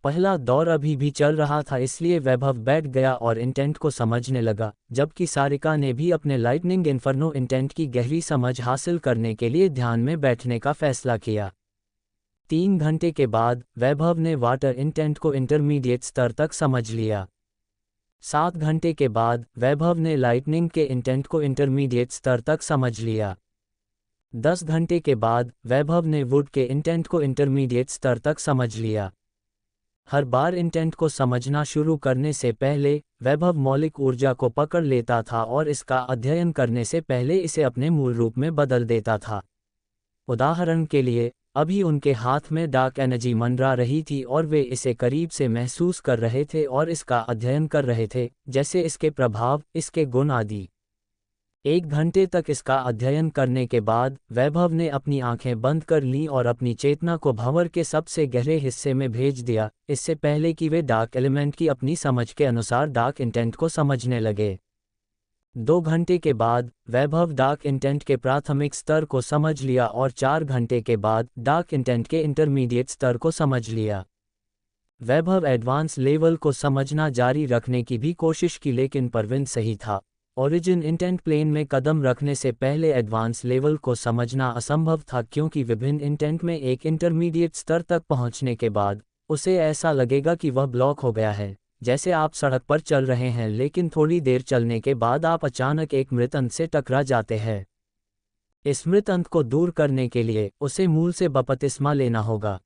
पहला दौर अभी भी चल रहा था, इसलिए वैभव बैठ गया और इंटेंट को समझने लगा, जबकि सारिका ने भी अपने लाइटनिंग इन्फर्नो इंटेंट की गहरी समझ हासिल करने के लिए ध्यान में बैठने का फैसला किया। 3 घंटे के बाद वैभव ने वाटर इंटेंट को इंटरमीडिएट स्तर तक समझ लिया। 7 घंटे के बाद वैभव ने लाइटनिंग के इंटेंट को इंटरमीडिएट स्तर तक समझ लिया। 10 घंटे के बाद वैभव ने वुड के इंटेंट को इंटरमीडिएट स्तर तक समझ लिया। हर बार इंटेंट को समझना शुरू करने से पहले वैभव मौलिक ऊर्जा को पकड़ लेता था और इसका अध्ययन करने से पहले इसे अपने मूल रूप में बदल देता था। उदाहरण के लिए, अभी उनके हाथ में डार्क एनर्जी मंडरा रही थी और वे इसे करीब से महसूस कर रहे थे और इसका अध्ययन कर रहे थे, जैसे इसके प्रभाव, इसके गुण आदि। 1 घंटे तक इसका अध्ययन करने के बाद वैभव ने अपनी आंखें बंद कर लीं और अपनी चेतना को भंवर के सबसे गहरे हिस्से में भेज दिया, इससे पहले कि वे डार्क एलिमेंट की अपनी समझ के अनुसार डार्क इंटेंट को समझने लगे। 2 घंटे के बाद वैभव डार्क इंटेंट के प्राथमिक स्तर को समझ लिया और 4 घंटे के बाद डार्क इंटेंट के इंटरमीडिएट स्तर को समझ लिया। वैभव एडवांस लेवल को समझना जारी रखने की भी कोशिश की, लेकिन परविंद सही था। ओरिजिन इंटेंट प्लेन में कदम रखने से पहले एडवांस लेवल को समझना असंभव था, क्योंकि विभिन्न इंटेंट में एक इंटरमीडिएट स्तर तक पहुंचने के बाद उसे ऐसा लगेगा कि वह ब्लॉक हो गया है, जैसे आप सड़क पर चल रहे हैं, लेकिन थोड़ी देर चलने के बाद आप अचानक एक मृत अंत से टकरा जाते हैं। इस मृत अंत को दूर करने के लिए उसे मूल से बपतिस्मा लेना होगा।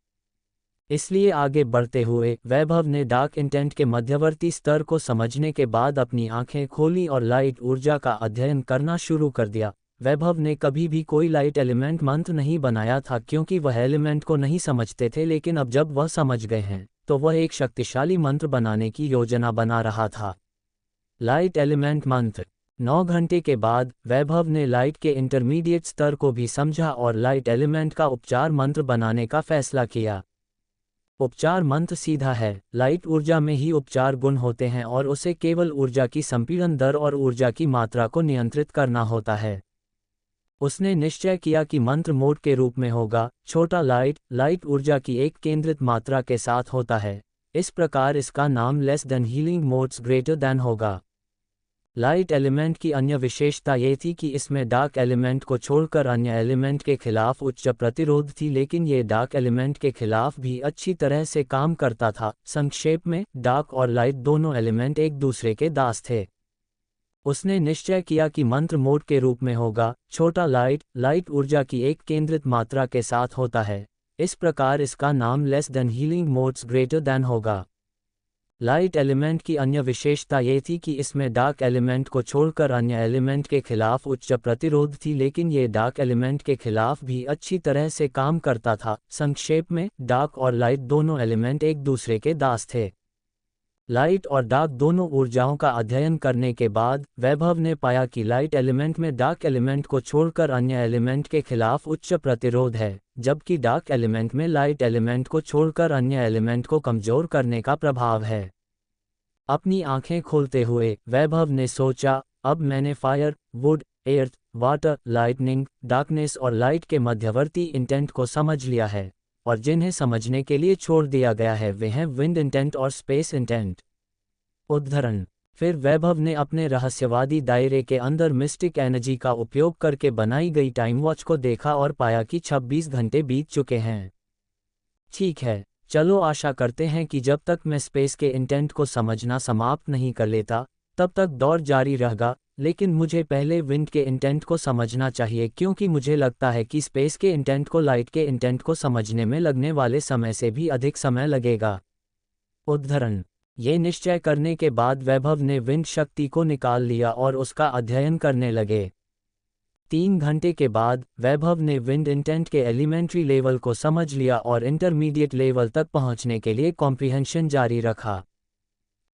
इसलिए आगे बढ़ते हुए वैभव ने डार्क इंटेंट के मध्यवर्ती स्तर को समझने के बाद अपनी आंखें खोली और लाइट ऊर्जा का अध्ययन करना शुरू कर दिया। वैभव ने कभी भी कोई लाइट एलिमेंट मंत्र नहीं बनाया था, क्योंकि वह एलिमेंट को नहीं समझते थे, लेकिन अब जब वह समझ गए हैं तो वह एक शक्तिशाली मंत्र बनाने की योजना बना रहा था। लाइट एलिमेंट मंत्र। 9 घंटे के बाद वैभव ने लाइट के इंटरमीडिएट स्तर को भी समझा और लाइट एलिमेंट का उपचार मंत्र बनाने का फैसला किया। उपचार मंत्र सीधा है, लाइट ऊर्जा में ही उपचार गुण होते हैं और उसे केवल ऊर्जा की संपीड़न दर और ऊर्जा की मात्रा को नियंत्रित करना होता है। उसने निश्चय किया कि मंत्र मोड के रूप में होगा, छोटा लाइट ऊर्जा की एक केंद्रित मात्रा के साथ होता है, इस प्रकार इसका नाम less than healing modes greater than होगा। लाइट एलिमेंट की अन्य विशेषता ये थी कि इसमें डार्क एलिमेंट को छोड़कर अन्य एलिमेंट के खिलाफ उच्च प्रतिरोध थी, लेकिन ये डार्क एलिमेंट के खिलाफ भी अच्छी तरह से काम करता था। संक्षेप में, डार्क और लाइट दोनों एलिमेंट एक दूसरे के दास थे। उसने निश्चय किया कि मंत्र मोड के रूप में होगा, छोटा लाइट ऊर्जा की एक केंद्रित मात्रा के साथ होता है, इस प्रकार इसका नाम less than healing modes greater than होगा। लाइट एलिमेंट की अन्य विशेषता ये थी कि इसमें डार्क एलिमेंट को छोड़कर अन्य एलिमेंट के खिलाफ उच्च प्रतिरोध थी, लेकिन ये डार्क एलिमेंट के खिलाफ भी अच्छी तरह से काम करता था। संक्षेप में, डार्क और लाइट दोनों एलिमेंट एक दूसरे के दास थे। लाइट और डार्क दोनों ऊर्जाओं का अध्ययन करने के बाद वैभव ने पाया कि लाइट एलिमेंट में डार्क एलिमेंट को छोड़कर अन्य एलिमेंट के खिलाफ उच्च प्रतिरोध है, जबकि डार्क एलिमेंट में लाइट एलिमेंट को छोड़कर अन्य एलिमेंट को कमजोर करने का प्रभाव है। अपनी आंखें खोलते हुए वैभव ने सोचा, अब मैंने fire, wood, earth, water, lightning, darkness और लाइट के मध्यवर्ती इंटेंट को समझ लिया है और जिन्हें समझने के लिए छोड़ दिया गया है वे हैं विंड इंटेंट और स्पेस इंटेंट। उदाहरण, फिर वैभव ने अपने रहस्यवादी दायरे के अंदर मिस्टिक एनर्जी का उपयोग करके बनाई गई टाइम वॉच को देखा और पाया कि 26 घंटे बीत चुके हैं। ठीक है, चलो आशा करते हैं कि जब तक मैं स्पेस के इंटेंट को समझना समाप्त नहीं कर लेता तब तक दौर जारी रहेगा, लेकिन मुझे पहले विंड के इंटेंट को समझना चाहिए क्योंकि मुझे लगता है कि स्पेस के इंटेंट को लाइट के इंटेंट को समझने में लगने वाले समय से भी अधिक समय लगेगा। उदाहरण, ये निश्चय करने के बाद वैभव ने विंड शक्ति को निकाल लिया और उसका अध्ययन करने लगे। 3 घंटे के बाद वैभव ने विंड इंटेंट के एलिमेंट्री लेवल को समझ लिया और इंटरमीडिएट लेवल तक पहुंचने के लिए कॉम्प्रिहेंशन जारी रखा।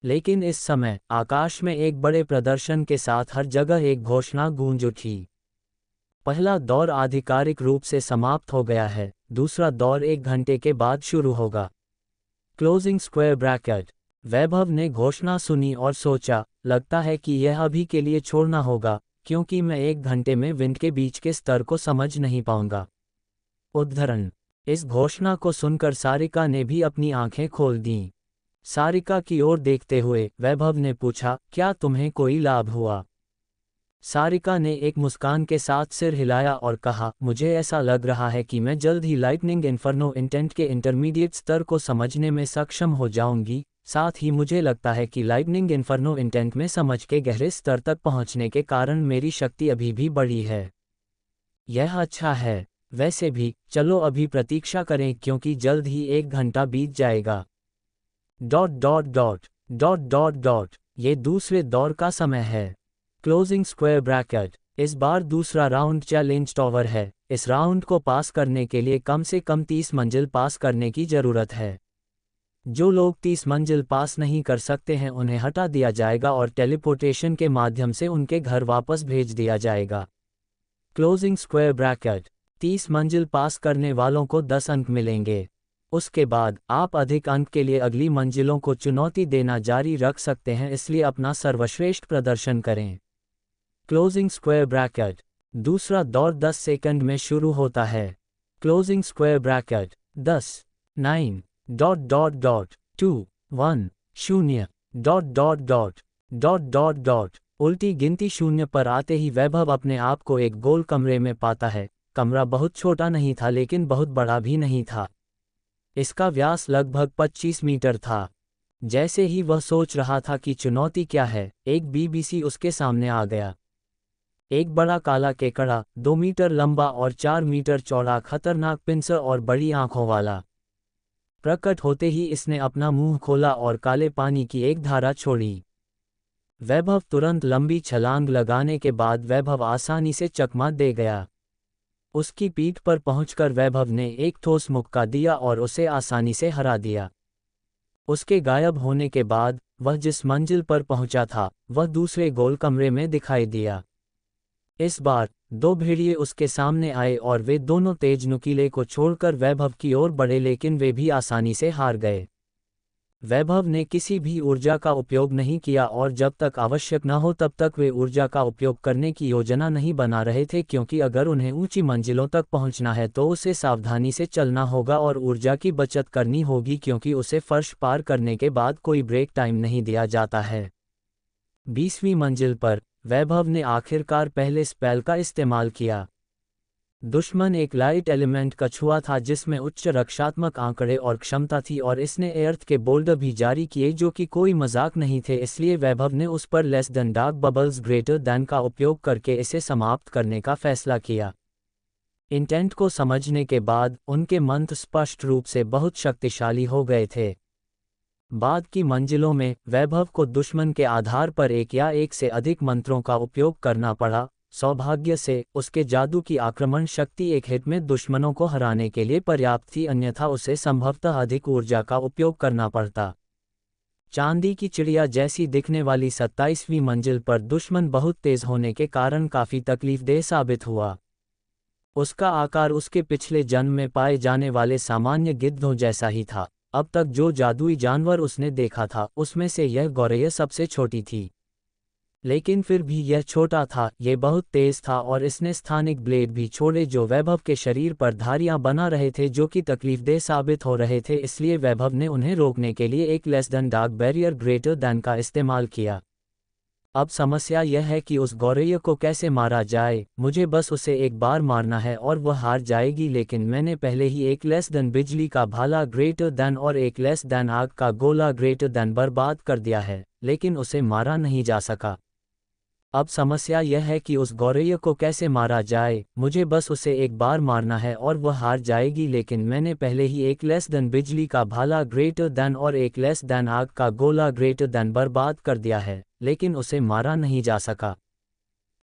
लेकिन इस समय आकाश में एक बड़े प्रदर्शन के साथ हर जगह एक घोषणा गूंज उठी। पहला दौर आधिकारिक रूप से समाप्त हो गया है, दूसरा दौर 1 घंटे के बाद शुरू होगा। Closing square bracket. वैभव ने घोषणा सुनी और सोचा, लगता है कि यह अभी के लिए छोड़ना होगा क्योंकि मैं 1 घंटे में विंड के बीच के स्तर को समझ नहीं पाऊंगा। उदाहरण, इस घोषणा को सुनकर सारिका ने भी अपनी आंखें खोल दीं। सारिका की ओर देखते हुए वैभव ने पूछा, क्या तुम्हें कोई लाभ हुआ? सारिका ने एक मुस्कान के साथ सिर हिलाया और कहा, मुझे ऐसा लग रहा है कि मैं जल्द ही लाइटनिंग इन्फर्नो इंटेंट के इंटरमीडिएट स्तर को समझने में सक्षम हो जाऊंगी। साथ ही मुझे लगता है कि लाइटनिंग इन्फर्नो इंटेंट में समझ के गहरे स्तर तक पहुंचने के कारण मेरी शक्ति अभी भी बढ़ी है। यह अच्छा है। वैसे भी चलो अभी प्रतीक्षा करें क्योंकि जल्द ही 1 घंटा बीत जाएगा। ... ये दूसरे दौर का समय है। Closing square bracket. इस बार दूसरा राउंड चैलेंज टावर है। इस राउंड को पास करने के लिए कम से कम 30 मंजिल पास करने की जरूरत है। जो लोग 30 मंजिल पास नहीं कर सकते हैं उन्हें हटा दिया जाएगा और टेलीपोर्टेशन के माध्यम से उनके घर वापस भेज दिया जाएगा। Closing square bracket. 30 मंजिल पास करने वालों को 10 अंक मिलेंगे। उसके बाद आप अधिक अंक के लिए अगली मंजिलों को चुनौती देना जारी रख सकते हैं, इसलिए अपना सर्वश्रेष्ठ प्रदर्शन करें। Closing square bracket. दूसरा दौर 10 सेकंड में शुरू होता है। Closing square bracket. 10 9 ... 2 1 0 ... उल्टी गिनती 0 पर आते ही वैभव अपने आप को एक गोल कमरे में पाता है। कमरा बहुत छोटा नहीं था लेकिन बहुत बड़ा भी नहीं था। इसका व्यास लगभग 25 मीटर था। जैसे ही वह सोच रहा था कि चुनौती क्या है, एक बीबीसी उसके सामने आ गया। एक बड़ा काला केकड़ा, 2 मीटर लंबा और 4 मीटर चौड़ा, खतरनाक पिंसर और बड़ी आंखों वाला। प्रकट होते ही इसने अपना मुंह खोला और काले पानी की एक धारा छोड़ी। वैभव तुरंत लंबी छलांग लगाने के बाद वैभव आसानी से चकमा दे गया। उसकी पीठ पर पहुंचकर वैभव ने एक ठोस मुक्का दिया और उसे आसानी से हरा दिया। उसके गायब होने के बाद वह जिस मंजिल पर पहुंचा था वह दूसरे गोल कमरे में दिखाई दिया। इस बार 2 भेड़िए उसके सामने आए और वे दोनों तेज नुकीले को छोड़कर वैभव की ओर बढ़े, लेकिन वे भी आसानी से हार गए। वैभव ने किसी भी ऊर्जा का उपयोग नहीं किया और जब तक आवश्यक न हो तब तक वे ऊर्जा का उपयोग करने की योजना नहीं बना रहे थे, क्योंकि अगर उन्हें ऊंची मंजिलों तक पहुंचना है तो उसे सावधानी से चलना होगा और ऊर्जा की बचत करनी होगी, क्योंकि उसे फर्श पार करने के बाद कोई ब्रेक टाइम नहीं दिया जाता है। 20वीं मंजिल पर वैभव ने आखिरकार पहले स्पेल का इस्तेमाल किया। दुश्मन एक लाइट एलिमेंट कछुआ था जिसमें उच्च रक्षात्मक आंकड़े और क्षमता थी, और इसने एर्थ के बोल्डर भी जारी किए जो कि कोई मजाक नहीं थे। इसलिए वैभव ने उस पर less than dark bubbles greater than का उपयोग करके इसे समाप्त करने का फैसला किया। इंटेंट को समझने के बाद उनके मंत्र स्पष्ट रूप से बहुत शक्तिशाली हो गए थे। बाद की मंजिलों में वैभव को दुश्मन के आधार पर एक या एक से अधिक मंत्रों का उपयोग करना पड़ा। सौभाग्य से उसके जादू की आक्रमण शक्ति एक हिट में दुश्मनों को हराने के लिए पर्याप्त थी, अन्यथा उसे संभवतः अधिक ऊर्जा का उपयोग करना पड़ता। चांदी की चिड़िया जैसी दिखने वाली 27वीं मंजिल पर दुश्मन बहुत तेज होने के कारण काफी तकलीफदेह साबित हुआ। उसका आकार उसके पिछले जन्म में पाए जाने वाले सामान्य गिद्धों जैसा ही था। अब तक जो जादुई जानवर उसने देखा था उसमें से यह गौरैया सबसे छोटी थी। लेकिन फिर भी यह छोटा था, ये बहुत तेज था और इसने स्थानिक ब्लेड भी छोड़े जो वैभव के शरीर पर धारियां बना रहे थे जो कि तकलीफदेह साबित हो रहे थे। इसलिए वैभव ने उन्हें रोकने के लिए एक less than dark barrier greater than का इस्तेमाल किया। अब समस्या यह है कि उस गौरैया को कैसे मारा जाए। मुझे बस उसे एक बार मारना है और वह हार जाएगी, लेकिन मैंने पहले ही एक लेस देन बिजली का भाला ग्रेटर देन और एक लेस देन आग का गोला ग्रेटर देन बर्बाद कर दिया है, लेकिन उसे मारा नहीं जा सका। अब समस्या यह है कि उस गौरैया को कैसे मारा जाए। मुझे बस उसे एक बार मारना है और वह हार जाएगी, लेकिन मैंने पहले ही एक लेस देन बिजली का भाला ग्रेटर देन और एक लेस देन आग का गोला ग्रेटर देन बर्बाद कर दिया है, लेकिन उसे मारा नहीं जा सका।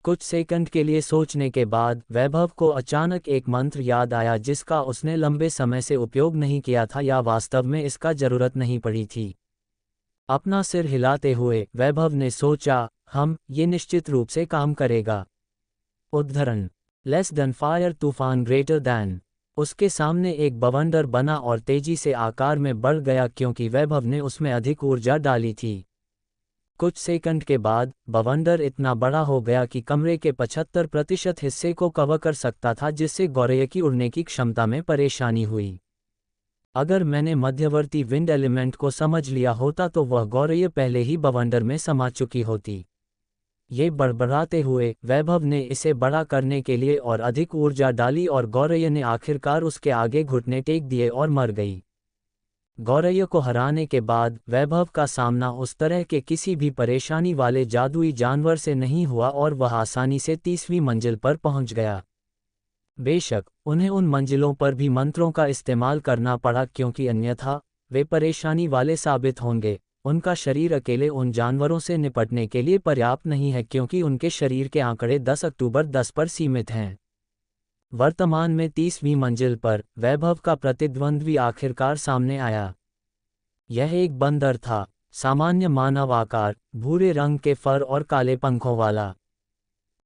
कुछ सेकंड के लिए सोचने के बाद वैभव को अचानक एक मंत्र याद आया जिसका उसने लंबे समय से उपयोग नहीं किया था या वास्तव में इसका जरूरत नहीं पड़ी थी। अपना सिर हिलाते हुए वैभव ने सोचा, ये निश्चित रूप से काम करेगा। उद्धरण, लेस देन फायर तूफान ग्रेटर देन। उसके सामने एक बवंडर बना और तेजी से आकार में बढ़ गया क्योंकि वैभव ने उसमें अधिक ऊर्जा डाली थी। कुछ सेकंड के बाद बवंडर इतना बड़ा हो गया कि कमरे के 75% हिस्से को कवर कर सकता था, जिससे गौरैया की उड़ने की क्षमता में परेशानी हुई। अगर मैंने मध्यवर्ती विंड एलिमेंट को समझ लिया होता तो वह गौरैया पहले ही बवंडर में समा चुकी होती। ये बड़बड़ाते हुए वैभव ने इसे बड़ा करने के लिए और अधिक ऊर्जा डाली और गौरैया ने आखिरकार उसके आगे घुटने टेक दिए और मर गई। गौरैया को हराने के बाद वैभव का सामना उस तरह के किसी भी परेशानी वाले जादुई जानवर से नहीं हुआ और वह आसानी से 30वीं मंजिल पर पहुंच गया। बेशक उन्हें उन मंजिलों पर भी मंत्रों का इस्तेमाल करना पड़ा क्योंकि अन्यथा वे परेशानी वाले साबित होंगे। उनका शरीर अकेले उन जानवरों से निपटने के लिए पर्याप्त नहीं है क्योंकि उनके शरीर के आंकड़े 10 अक्टूबर 10 पर सीमित हैं। वर्तमान में 30वीं मंजिल पर वैभव का प्रतिद्वंद्वी आखिरकार सामने आया। यह एक बंदर था, सामान्य मानव आकार, भूरे रंग के फर और काले पंखों वाला।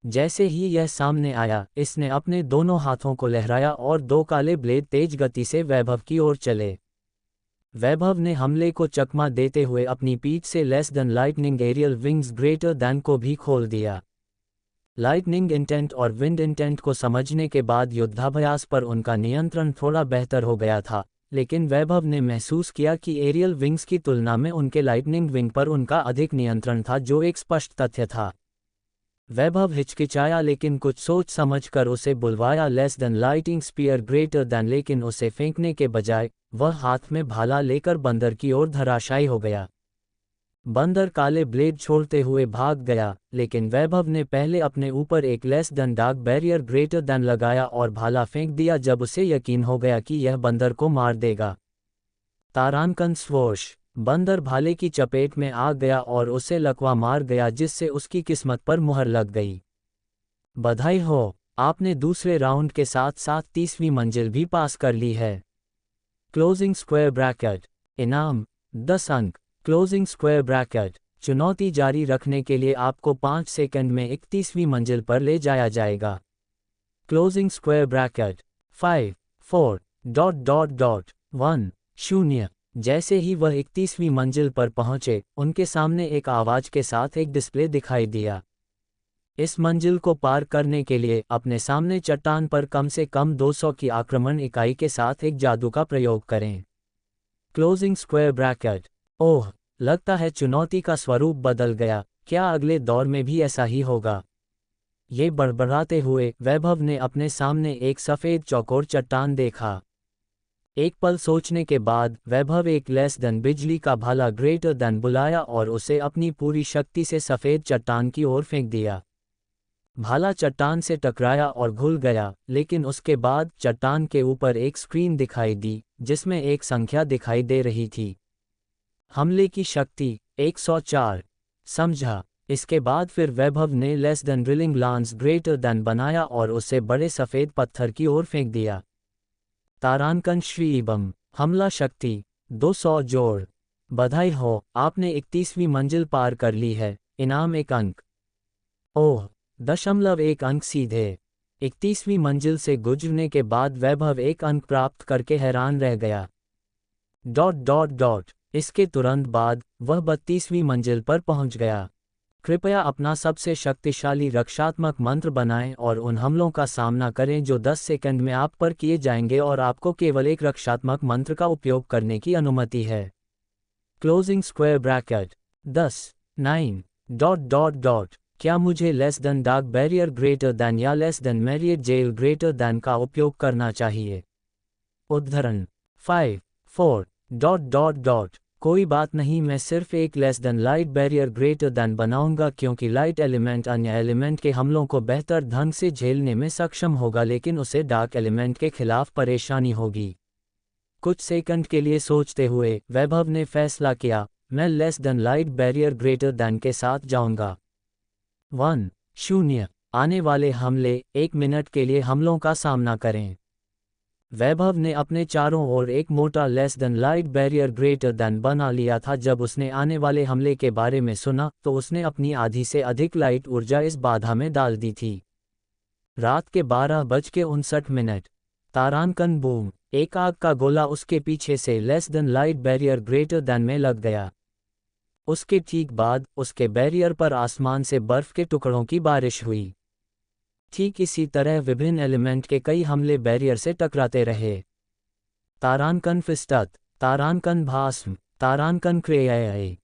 जैसे ही यह सामने आया, इसने अपने दोनों हाथों को लहराया और दो काले ब्लेड तेज गति से वैभव की ओर चले। वैभव ने हमले को चकमा देते हुए अपनी पीठ से less than lightning aerial wings greater than को भी खोल दिया। लाइटनिंग इंटेंट और विंड इंटेंट को समझने के बाद युद्धाभ्यास पर उनका नियंत्रण थोड़ा बेहतर हो गया था, लेकिन वैभव ने महसूस किया कि एरियल विंग्स की तुलना में उनके लाइटनिंग विंग पर उनका अधिक नियंत्रण था, जो एक स्पष्ट तथ्य था। वैभव हिचकिचाया लेकिन कुछ सोच समझकर उसे बुलवाया less than lighting spear greater than, लेकिन उसे फेंकने के बजाय वह हाथ में भाला लेकर बंदर की ओर धराशायी हो गया। बंदर काले ब्लेड छोड़ते हुए भाग गया, लेकिन वैभव ने पहले अपने ऊपर एक less than dark barrier greater then लगाया और भाला फेंक दिया जब उसे यकीन हो गया कि यह बंदर को मार देगा। तारांकन स्वोश, बंदर भाले की चपेट में आ गया और उसे लकवा मार गया जिससे उसकी किस्मत पर मुहर लग गई। बधाई हो, आपने दूसरे राउंड के साथ साथ 30वीं मंजिल भी पास कर ली है। क्लोजिंग स्क्वायर ब्रैकेट, इनाम 10 अंक। क्लोजिंग स्क्वायर ब्रैकेट, चुनौती जारी रखने के लिए आपको 5 सेकंड में 31वीं मंजिल पर ले जाया जाएगा। Closing square bracket 5 4 1 0। जैसे ही वह 31वीं मंजिल पर पहुंचे, उनके सामने एक आवाज के साथ एक डिस्प्ले दिखाई दिया। इस मंजिल को पार करने के लिए अपने सामने चट्टान पर कम से कम 200 की आक्रमण इकाई के साथ एक जादू का प्रयोग करें। क्लोजिंग स्क्वायर ब्रैकेट, ओह, लगता है चुनौती का स्वरूप बदल गया। क्या अगले दौर में भी ऐसा ही होगा? ये बड़बड़ाते हुए वैभव ने अपने सामने एक सफ़ेद चौकोर चट्टान देखा। एक पल सोचने के बाद वैभव एक लेस देन बिजली का भाला ग्रेटर देन बुलाया और उसे अपनी पूरी शक्ति से सफ़ेद चट्टान की ओर फेंक दिया। भाला चट्टान से टकराया और घुल गया, लेकिन उसके बाद चट्टान के ऊपर एक स्क्रीन दिखाई दी जिसमें एक संख्या दिखाई दे रही थी। हमले की शक्ति 104। समझा। इसके बाद फिर वैभव ने less then drilling lance greater than बनाया और उसे बड़े सफ़ेद पत्थर की ओर फेंक दिया। तारांकन श्रीबम, हमला शक्ति 200 जोड़। बधाई हो, आपने 31वीं मंजिल पार कर ली है। इनाम 1 अंक। ओह, 0.1 अंक सीधे। 31वीं मंजिल से गुजरने के बाद वैभव 1 अंक प्राप्त करके हैरान रह गया। ... इसके तुरंत बाद वह 32वीं मंजिल पर पहुंच गया। कृपया अपना सबसे शक्तिशाली रक्षात्मक मंत्र बनाएं और उन हमलों का सामना करें जो 10 सेकंड में आप पर किए जाएंगे और आपको केवल एक रक्षात्मक मंत्र का उपयोग करने की अनुमति है। क्लोजिंग स्क्वायर ब्रैकेट 10 9 ... क्या मुझे less than dark barrier greater than या less than myriad jail greater than का उपयोग करना चाहिए? उद्धरण 5 4 ... कोई बात नहीं, मैं सिर्फ एक less than light barrier greater then बनाऊंगा क्योंकि लाइट एलिमेंट अन्य एलिमेंट के हमलों को बेहतर ढंग से झेलने में सक्षम होगा, लेकिन उसे डार्क एलिमेंट के खिलाफ परेशानी होगी। कुछ सेकंड के लिए सोचते हुए वैभव ने फैसला किया, मैं less than light barrier greater then के साथ जाऊंगा। 1 आने वाले हमले 1 मिनट के लिए हमलों का सामना करें। वैभव ने अपने चारों ओर एक मोटा less than light barrier greater then बना लिया था। जब उसने आने वाले हमले के बारे में सुना तो उसने अपनी आधी से अधिक लाइट ऊर्जा इस बाधा में डाल दी थी। रात के 12:59 तारांकन बूम। एक आग का गोला उसके पीछे से less then light barrier greater then में लग गया। उसके ठीक बाद उसके बैरियर पर आसमान से बर्फ के टुकड़ों की बारिश हुई। ठीक इसी तरह विभिन्न एलिमेंट के कई हमले बैरियर से टकराते रहे। तारांकन फिस्टत, तारांकन भास्म, तारांकन क्रेयाए ...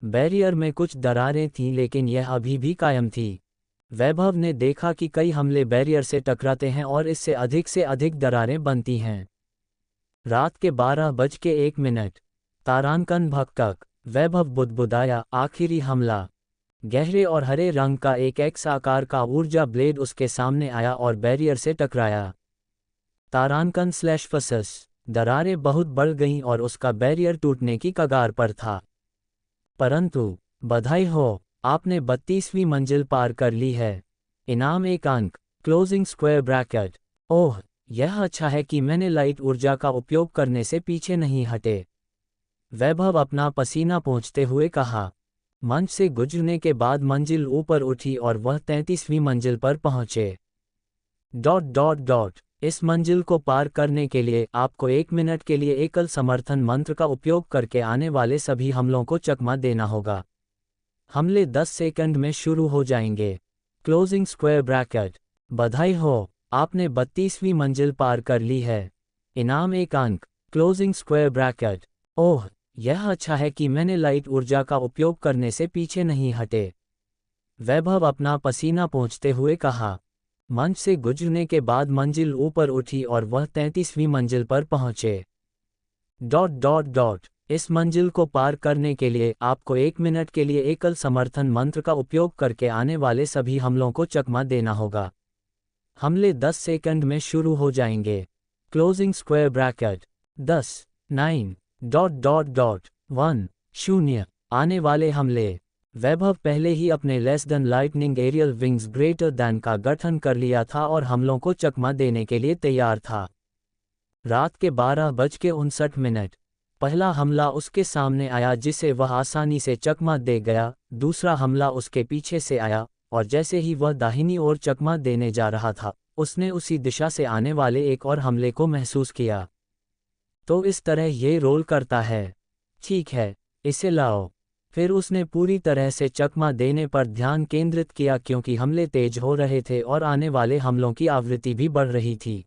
बैरियर में कुछ दरारें थीं लेकिन यह अभी भी कायम थी। वैभव ने देखा कि कई हमले बैरियर से टकराते हैं और इससे अधिक दरारें बनती हैं। रात के 12:01 तारांकन भक्कक। वैभव बुदबुदाया, आखिरी हमला। गहरे और हरे रंग का एक एक्स आकार का ऊर्जा ब्लेड उसके सामने आया और बैरियर से टकराया। तारांकन /फसस। दरारें बहुत बढ़ गईं और उसका बैरियर टूटने की कगार पर था। परंतु बधाई हो, आपने 32वीं मंजिल पार कर ली है। इनाम 1 अंक। Closing square bracket. ओह, यह अच्छा है कि मैंने लाइट ऊर्जा का उपयोग करने से पीछे नहीं हटे। वैभव अपना पसीना पोंछते हुए कहा। मंच से गुजरने के बाद मंजिल ऊपर उठी और वह 33वीं मंजिल पर पहुंचे। इस मंजिल को पार करने के लिए आपको 1 मिनट के लिए एकल समर्थन मंत्र का उपयोग करके आने वाले सभी हमलों को चकमा देना होगा। हमले 10 सेकंड में शुरू हो जाएंगे। Closing square bracket. बधाई हो, आपने 32वीं मंजिल पार कर ली है। इनाम 1 अंक। Closing square bracket. ओह, यह अच्छा है कि मैंने लाइट ऊर्जा का उपयोग करने से पीछे नहीं हटे। वैभव अपना पसीना पोंछते हुए कहा। मंच से गुजरने के बाद मंजिल ऊपर उठी और वह 33वीं मंजिल पर पहुंचे। इस मंजिल को पार करने के लिए आपको 1 मिनट के लिए एकल समर्थन मंत्र का उपयोग करके आने वाले सभी हमलों को चकमा देना होगा। हमले 10 सेकंड में शुरू हो जाएंगे। Closing square bracket. 10 9 ... 1 आने वाले हमले। वैभव पहले ही अपने less than lightning aerial wings greater than का गठन कर लिया था और हमलों को चकमा देने के लिए तैयार था। रात के 12:59 पहला हमला उसके सामने आया जिसे वह आसानी से चकमा दे गया। दूसरा हमला उसके पीछे से आया और जैसे ही वह दाहिनी ओर चकमा देने जा रहा था उसने उसी दिशा से आने वाले एक और हमले को महसूस किया। तो इस तरह ये रोल करता है। ठीक है, इसे लाओ। फिर उसने पूरी तरह से चकमा देने पर ध्यान केंद्रित किया क्योंकि हमले तेज हो रहे थे और आने वाले हमलों की आवृत्ति भी बढ़ रही थी।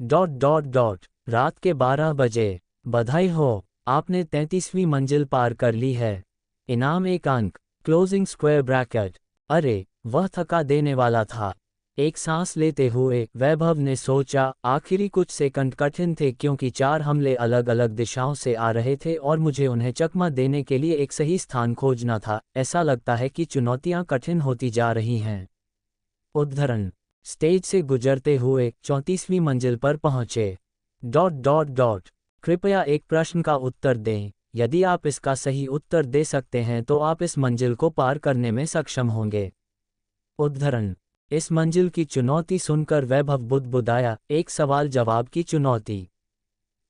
रात के 12 बजे। बधाई हो, आपने 33वीं मंजिल पार कर ली है। इनाम 1 अंक। Closing square bracket. अरे, वह थका देने वाला था। एक सांस लेते हुए वैभव ने सोचा, आखिरी कुछ सेकंड कठिन थे क्योंकि 4 हमले अलग अलग दिशाओं से आ रहे थे और मुझे उन्हें चकमा देने के लिए एक सही स्थान खोजना था। ऐसा लगता है कि चुनौतियां कठिन होती जा रही हैं। उद्धरण। स्टेज से गुजरते हुए 34वीं मंजिल पर पहुंचे। कृपया एक प्रश्न का उत्तर दें। यदि आप इसका सही उत्तर दे सकते हैं तो आप इस मंजिल को पार करने में सक्षम होंगे। उद्धरण। इस मंजिल की चुनौती सुनकर वैभव बुदबुदाया, एक सवाल जवाब की चुनौती।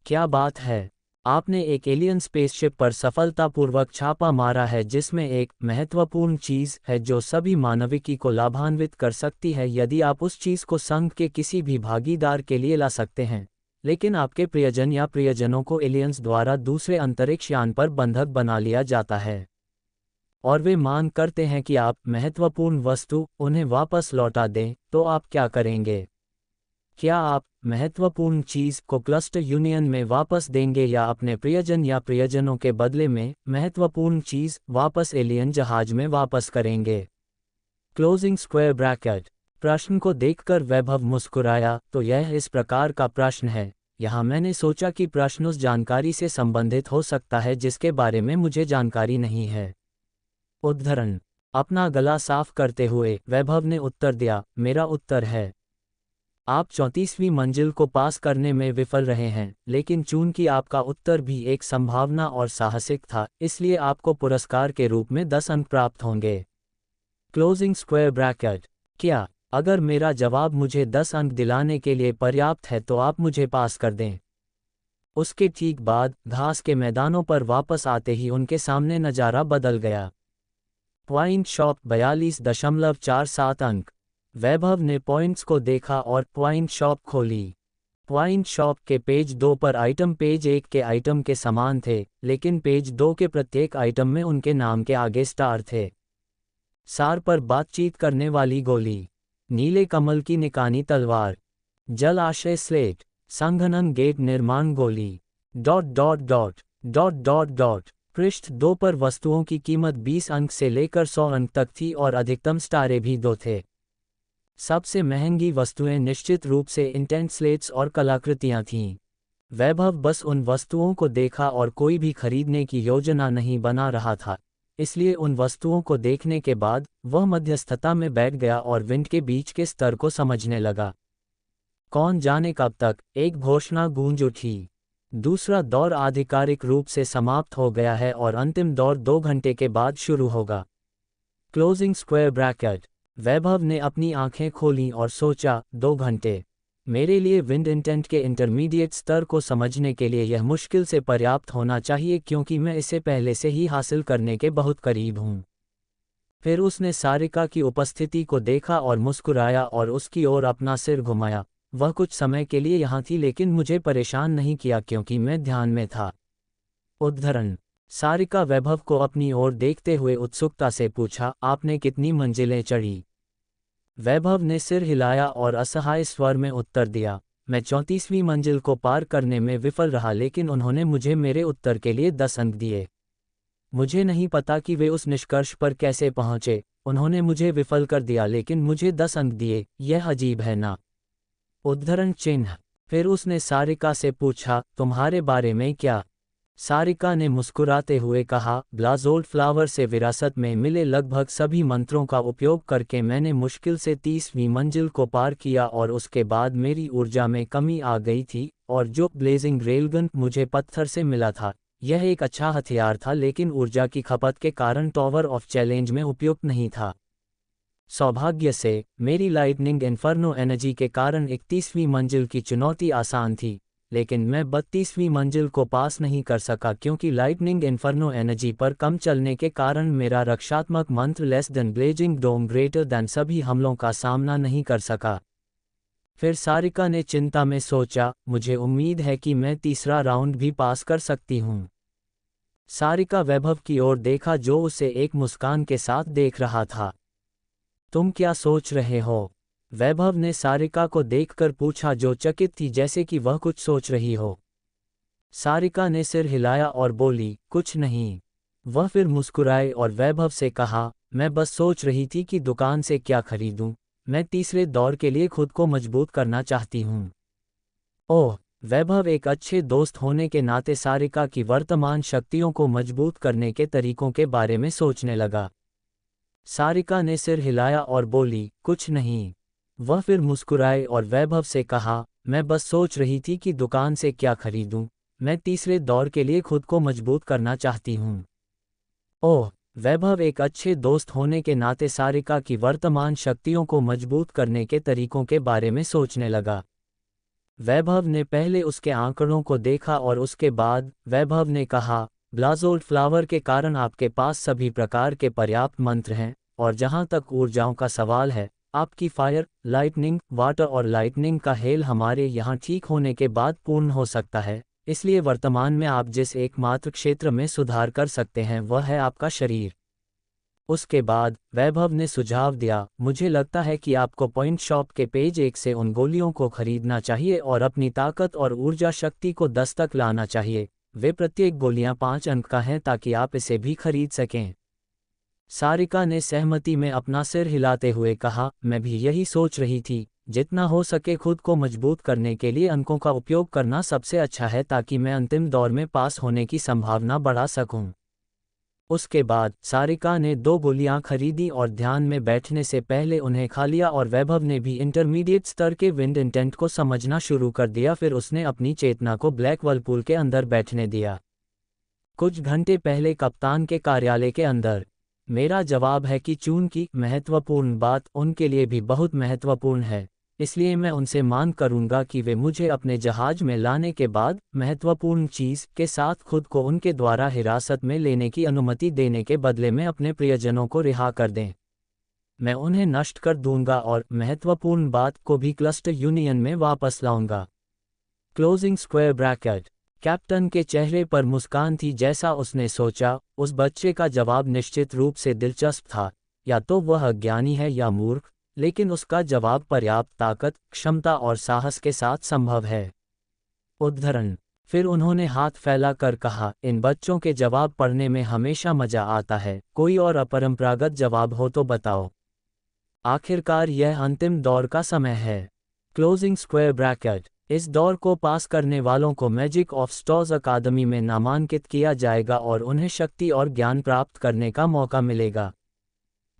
क्या बात है, आपने एक एलियन स्पेसशिप पर सफलतापूर्वक छापा मारा है जिसमें एक महत्वपूर्ण चीज़ है जो सभी मानविकी को लाभान्वित कर सकती है यदि आप उस चीज़ को संघ के किसी भी भागीदार के लिए ला सकते हैं, लेकिन आपके प्रियजन या प्रियजनों को एलियंस द्वारा दूसरे अंतरिक्ष यान पर बंधक बना लिया जाता है। और वे मांग करते हैं कि आप महत्वपूर्ण वस्तु उन्हें वापस लौटा दें, तो आप क्या करेंगे? क्या आप महत्वपूर्ण चीज़ को क्लस्टर यूनियन में वापस देंगे या अपने प्रियजन या प्रियजनों के बदले में महत्वपूर्ण चीज़ वापस एलियन जहाज में वापस करेंगे? Closing square bracket. प्रश्न को देखकर वैभव मुस्कुराया। तो यह इस प्रकार का प्रश्न है। यहाँ मैंने सोचा कि प्रश्न उस जानकारी से संबंधित हो सकता है जिसके बारे में मुझे जानकारी नहीं है। उद्धरण। अपना गला साफ करते हुए वैभव ने उत्तर दिया, मेरा उत्तर है आप 34वीं मंजिल को पास करने में विफल रहे हैं, लेकिन चूंकि आपका उत्तर भी एक संभावना और साहसिक था, इसलिए आपको पुरस्कार के रूप में 10 अंक प्राप्त होंगे। Closing square bracket. क्या अगर मेरा जवाब मुझे 10 अंक दिलाने के लिए पर्याप्त है तो आप मुझे पास कर दें? उसके ठीक बाद घास के मैदानों पर वापस आते ही उनके सामने नज़ारा बदल गया। पॉइंट शॉप 42.47 अंक। वैभव ने पॉइंट्स को देखा और पॉइंट शॉप खोली। पॉइंट शॉप के पेज 2 पर आइटम पेज 1 के आइटम के समान थे, लेकिन पेज 2 के प्रत्येक आइटम में उनके नाम के आगे स्टार थे। सार पर बातचीत करने वाली गोली, नीले कमल की निकानी तलवार, जल आश्रय स्लेट, संघनन गेट निर्माण गोली, ... पृष्ठ 2 पर वस्तुओं की कीमत 20 अंक से लेकर 100 अंक तक थी और अधिकतम स्टारे भी 2 थे। सबसे महंगी वस्तुएं निश्चित रूप से इंटेंट स्लेट्स और कलाकृतियां थीं। वैभव बस उन वस्तुओं को देखा और कोई भी खरीदने की योजना नहीं बना रहा था, इसलिए उन वस्तुओं को देखने के बाद वह मध्यस्थता में बैठ गया और विंड के बीच के स्तर को समझने लगा। कौन जाने कब तक, एक घोषणा गूंज उठी। दूसरा दौर आधिकारिक रूप से समाप्त हो गया है और अंतिम दौर 2 घंटे के बाद शुरू होगा। Closing square bracket. वैभव ने अपनी आंखें खोलीं और सोचा, 2 घंटे। मेरे लिए विंड इंटेंट के इंटरमीडिएट स्तर को समझने के लिए यह मुश्किल से पर्याप्त होना चाहिए क्योंकि मैं इसे पहले से ही हासिल करने के बहुत करीब हूँ। फिर उसने सारिका की उपस्थिति को देखा और मुस्कुराया और उसकी ओर अपना सिर घुमाया। वह कुछ समय के लिए यहाँ थी लेकिन मुझे परेशान नहीं किया क्योंकि मैं ध्यान में था। उद्धरण। सारिका वैभव को अपनी ओर देखते हुए उत्सुकता से पूछा, आपने कितनी मंजिलें चढ़ी? वैभव ने सिर हिलाया और असहाय स्वर में उत्तर दिया, मैं 34वीं मंजिल को पार करने में विफल रहा लेकिन उन्होंने मुझे मेरे उत्तर के लिए 10 अंक दिए। मुझे नहीं पता कि वे उस निष्कर्ष पर कैसे पहुंचे। उन्होंने मुझे विफल कर दिया लेकिन मुझे 10 अंक दिए, यह अजीब है ना? उद्धरण चिन्ह। फिर उसने सारिका से पूछा, तुम्हारे बारे में क्या? सारिका ने मुस्कुराते हुए कहा, ब्लाज़ोल्ड फ्लावर से विरासत में मिले लगभग सभी मंत्रों का उपयोग करके मैंने मुश्किल से 30वीं मंजिल को पार किया और उसके बाद मेरी ऊर्जा में कमी आ गई थी और जो ब्लेजिंग रेलगन मुझे पत्थर से मिला था, यह एक अच्छा हथियार था लेकिन ऊर्जा की खपत के कारण टावर ऑफ चैलेंज में उपयुक्त नहीं था। सौभाग्य से मेरी लाइटनिंग इन्फर्नो एनर्जी के कारण 31वीं मंजिल की चुनौती आसान थी, लेकिन मैं 32वीं मंजिल को पास नहीं कर सका क्योंकि लाइटनिंग इन्फर्नो एनर्जी पर कम चलने के कारण मेरा रक्षात्मक मंत्र लेस देन ब्लेजिंग डोम ग्रेटर देन सभी हमलों का सामना नहीं कर सका। फिर सारिका ने चिंता में सोचा, मुझे उम्मीद है कि मैं तीसरा राउंड भी पास कर सकती हूँ। सारिका वैभव की ओर देखा जो उसे एक मुस्कान के साथ देख रहा था। तुम क्या सोच रहे हो? वैभव ने सारिका को देखकर पूछा जो चकित थी जैसे कि वह कुछ सोच रही हो। सारिका ने सिर हिलाया और बोली, कुछ नहीं। वह फिर मुस्कुराए और वैभव से कहा, मैं बस सोच रही थी कि दुकान से क्या खरीदूं। मैं तीसरे दौर के लिए खुद को मजबूत करना चाहती हूँ। ओह। वैभव एक अच्छे दोस्त होने के नाते सारिका की वर्तमान शक्तियों को मजबूत करने के तरीकों के बारे में सोचने लगा। सारिका ने सिर हिलाया और बोली, कुछ नहीं। वह फिर मुस्कुराए और वैभव से कहा, मैं बस सोच रही थी कि दुकान से क्या खरीदूं। मैं तीसरे दौर के लिए खुद को मजबूत करना चाहती हूँ। ओह। वैभव एक अच्छे दोस्त होने के नाते सारिका की वर्तमान शक्तियों को मजबूत करने के तरीकों के बारे में सोचने लगा। वैभव ने पहले उसके आंकड़ों को देखा और उसके बाद वैभव ने कहा, ब्लाज़ोल्ड फ्लावर के कारण आपके पास सभी प्रकार के पर्याप्त मंत्र हैं, और जहां तक ऊर्जाओं का सवाल है, आपकी फायर, लाइटनिंग, वाटर और लाइटनिंग का हेल हमारे यहाँ ठीक होने के बाद पूर्ण हो सकता है। इसलिए वर्तमान में आप जिस एकमात्र क्षेत्र में सुधार कर सकते हैं वह है आपका शरीर। उसके बाद वैभव ने सुझाव दिया, मुझे लगता है कि आपको पॉइंट शॉप के पेज 1 से उन गोलियों को खरीदना चाहिए और अपनी ताकत और ऊर्जा शक्ति को 10 तक लाना चाहिए। वे प्रत्येक गोलियां 5 अंक का हैं ताकि आप इसे भी खरीद सकें। सारिका ने सहमति में अपना सिर हिलाते हुए कहा, मैं भी यही सोच रही थी। जितना हो सके खुद को मजबूत करने के लिए अंकों का उपयोग करना सबसे अच्छा है ताकि मैं अंतिम दौर में पास होने की संभावना बढ़ा सकूं। उसके बाद सारिका ने 2 गोलियां खरीदी और ध्यान में बैठने से पहले उन्हें खा लिया और वैभव ने भी इंटरमीडिएट स्तर के विंड इंटेंट को समझना शुरू कर दिया। फिर उसने अपनी चेतना को ब्लैक वर्लपूल के अंदर बैठने दिया। कुछ घंटे पहले कप्तान के कार्यालय के अंदर। मेरा जवाब है कि चून की महत्वपूर्ण बात उनके लिए भी बहुत महत्वपूर्ण है, इसलिए मैं उनसे मांग करूंगा कि वे मुझे अपने जहाज में लाने के बाद महत्वपूर्ण चीज़ के साथ खुद को उनके द्वारा हिरासत में लेने की अनुमति देने के बदले में अपने प्रियजनों को रिहा कर दें। मैं उन्हें नष्ट कर दूंगा और महत्वपूर्ण बात को भी क्लस्टर यूनियन में वापस लाऊंगा। Closing square bracket. कैप्टन के चेहरे पर मुस्कान थी जैसा उसने सोचा। उस बच्चे का जवाब निश्चित रूप से दिलचस्प था, या तो वह अज्ञानी है या मूर्ख, लेकिन उसका जवाब पर्याप्त ताकत, क्षमता और साहस के साथ संभव है। उद्धरण। फिर उन्होंने हाथ फैलाकर कहा, इन बच्चों के जवाब पढ़ने में हमेशा मजा आता है। कोई और अपरंपरागत जवाब हो तो बताओ। आखिरकार यह अंतिम दौर का समय है। Closing square bracket. इस दौर को पास करने वालों को मैजिक ऑफ स्टॉर्स अकादमी में नामांकित किया जाएगा और उन्हें शक्ति और ज्ञान प्राप्त करने का मौका मिलेगा।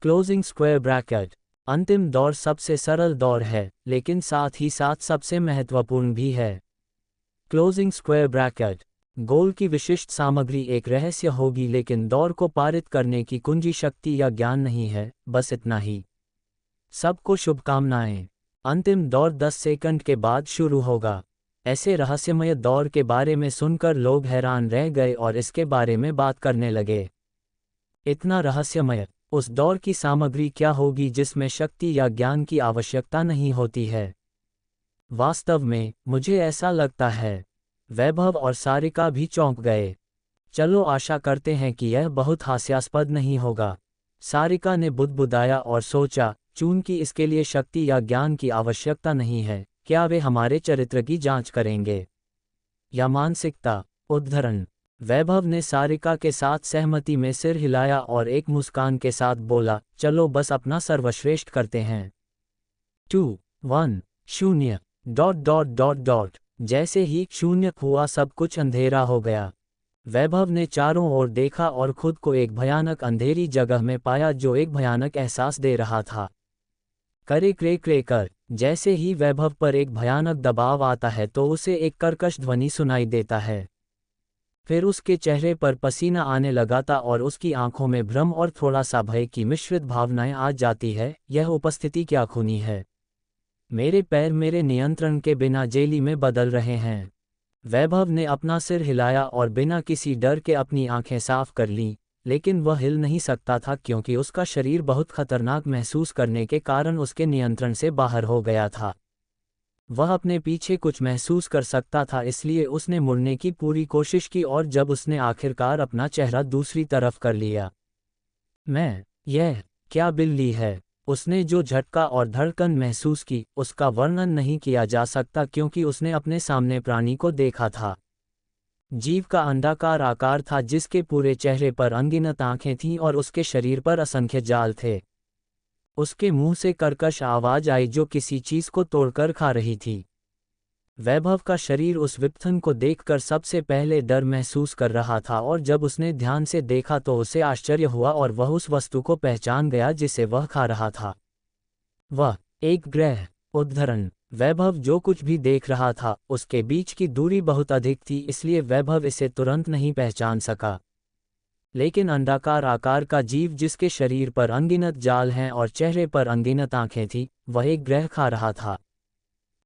Closing square bracket. अंतिम दौर सबसे सरल दौर है, लेकिन साथ ही साथ सबसे महत्वपूर्ण भी है। Closing square bracket. गोल की विशिष्ट सामग्री एक रहस्य होगी, लेकिन दौर को पारित करने की कुंजी शक्ति या ज्ञान नहीं है। बस इतना ही। सबको शुभकामनाएं। अंतिम दौर 10 सेकंड के बाद शुरू होगा। ऐसे रहस्यमय दौर के बारे में सुनकर लोग हैरान रह गए और इसके बारे में बात करने लगे। इतना रहस्यमय। उस दौर की सामग्री क्या होगी जिसमें शक्ति या ज्ञान की आवश्यकता नहीं होती है? वास्तव में मुझे ऐसा लगता है। वैभव और सारिका भी चौंक गए। चलो आशा करते हैं कि यह बहुत हास्यास्पद नहीं होगा। सारिका ने बुदबुदाया और सोचा, चूंकि इसके लिए शक्ति या ज्ञान की आवश्यकता नहीं है, क्या वे हमारे चरित्र की जांच करेंगे या मानसिकता? उद्धरण। वैभव ने सारिका के साथ सहमति में सिर हिलाया और एक मुस्कान के साथ बोला, चलो बस अपना सर्वश्रेष्ठ करते हैं। 2 1 0 ... जैसे ही 0 हुआ सब कुछ अंधेरा हो गया। वैभव ने चारों ओर देखा और खुद को एक भयानक अंधेरी जगह में पाया जो एक भयानक एहसास दे रहा था। करे क्रे क्रे कर। जैसे ही वैभव पर एक भयानक दबाव आता है तो उसे एक कर्कश ध्वनि सुनाई देता है। फिर उसके चेहरे पर पसीना आने लगा था और उसकी आंखों में भ्रम और थोड़ा सा भय की मिश्रित भावनाएं आ जाती है। यह उपस्थिति क्या खूनी है। मेरे पैर मेरे नियंत्रण के बिना जेली में बदल रहे हैं। वैभव ने अपना सिर हिलाया और बिना किसी डर के अपनी आंखें साफ कर लीं, लेकिन वह हिल नहीं सकता था क्योंकि उसका शरीर बहुत खतरनाक महसूस करने के कारण उसके नियंत्रण से बाहर हो गया था। वह अपने पीछे कुछ महसूस कर सकता था, इसलिए उसने मुड़ने की पूरी कोशिश की और जब उसने आखिरकार अपना चेहरा दूसरी तरफ कर लिया, यह क्या बिल्ली है? उसने जो झटका और धड़कन महसूस की उसका वर्णन नहीं किया जा सकता क्योंकि उसने अपने सामने प्राणी को देखा था। जीव का अंडाकार आकार था जिसके पूरे चेहरे पर अनगिनत आंखें थीं और उसके शरीर पर असंख्य जाल थे। उसके मुंह से कर्कश आवाज आई जो किसी चीज को तोड़कर खा रही थी। वैभव का शरीर उस विपथन को देखकर सबसे पहले डर महसूस कर रहा था और जब उसने ध्यान से देखा तो उसे आश्चर्य हुआ और वह उस वस्तु को पहचान गया जिसे वह खा रहा था। वह एक ग्रह। उद्धरण। वैभव जो कुछ भी देख रहा था उसके बीच की दूरी बहुत अधिक थी, इसलिए वैभव इसे तुरंत नहीं पहचान सका। लेकिन अंडाकार आकार का जीव जिसके शरीर पर अनगिनत जाल हैं और चेहरे पर अनगिनत आंखें थीं, वह एक ग्रह खा रहा था।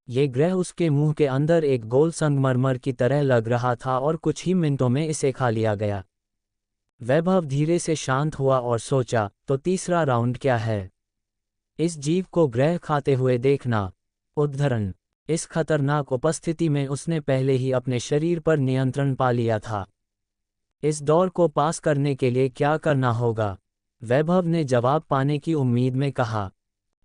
ये ग्रह उसके मुंह के अंदर एक गोल संगमरमर की तरह लग रहा था और कुछ ही मिनटों में इसे खा लिया गया। वैभव धीरे से शांत हुआ और सोचा, तो तीसरा राउंड क्या है? इस जीव को ग्रह खाते हुए देखना। उद्धरण। इस खतरनाक उपस्थिति में उसने पहले ही अपने शरीर पर नियंत्रण पा लिया था। इस दौर को पास करने के लिए क्या करना होगा? वैभव ने जवाब पाने की उम्मीद में कहा।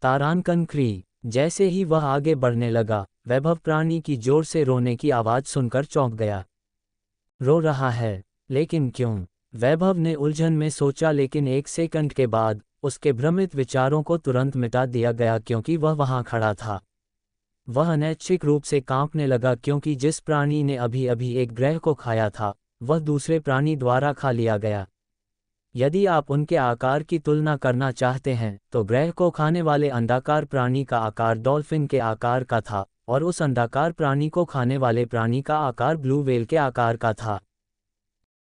तारांकन क्री। जैसे ही वह आगे बढ़ने लगा, वैभव प्राणी की जोर से रोने की आवाज़ सुनकर चौंक गया। रो रहा है, लेकिन क्यों? वैभव ने उलझन में सोचा, लेकिन 1 सेकंड के बाद उसके भ्रमित विचारों को तुरंत मिटा दिया गया क्योंकि वह वहां खड़ा था। वह अनैच्छिक रूप से कांपने लगा क्योंकि जिस प्राणी ने अभी अभी एक ग्रह को खाया था, वह दूसरे प्राणी द्वारा खा लिया गया। यदि आप उनके आकार की तुलना करना चाहते हैं, तो ग्रह को खाने वाले अंडाकार प्राणी का आकार डॉल्फिन के आकार का था और उस अंडाकार प्राणी को खाने वाले प्राणी का आकार ब्लू व्हेल के आकार का था।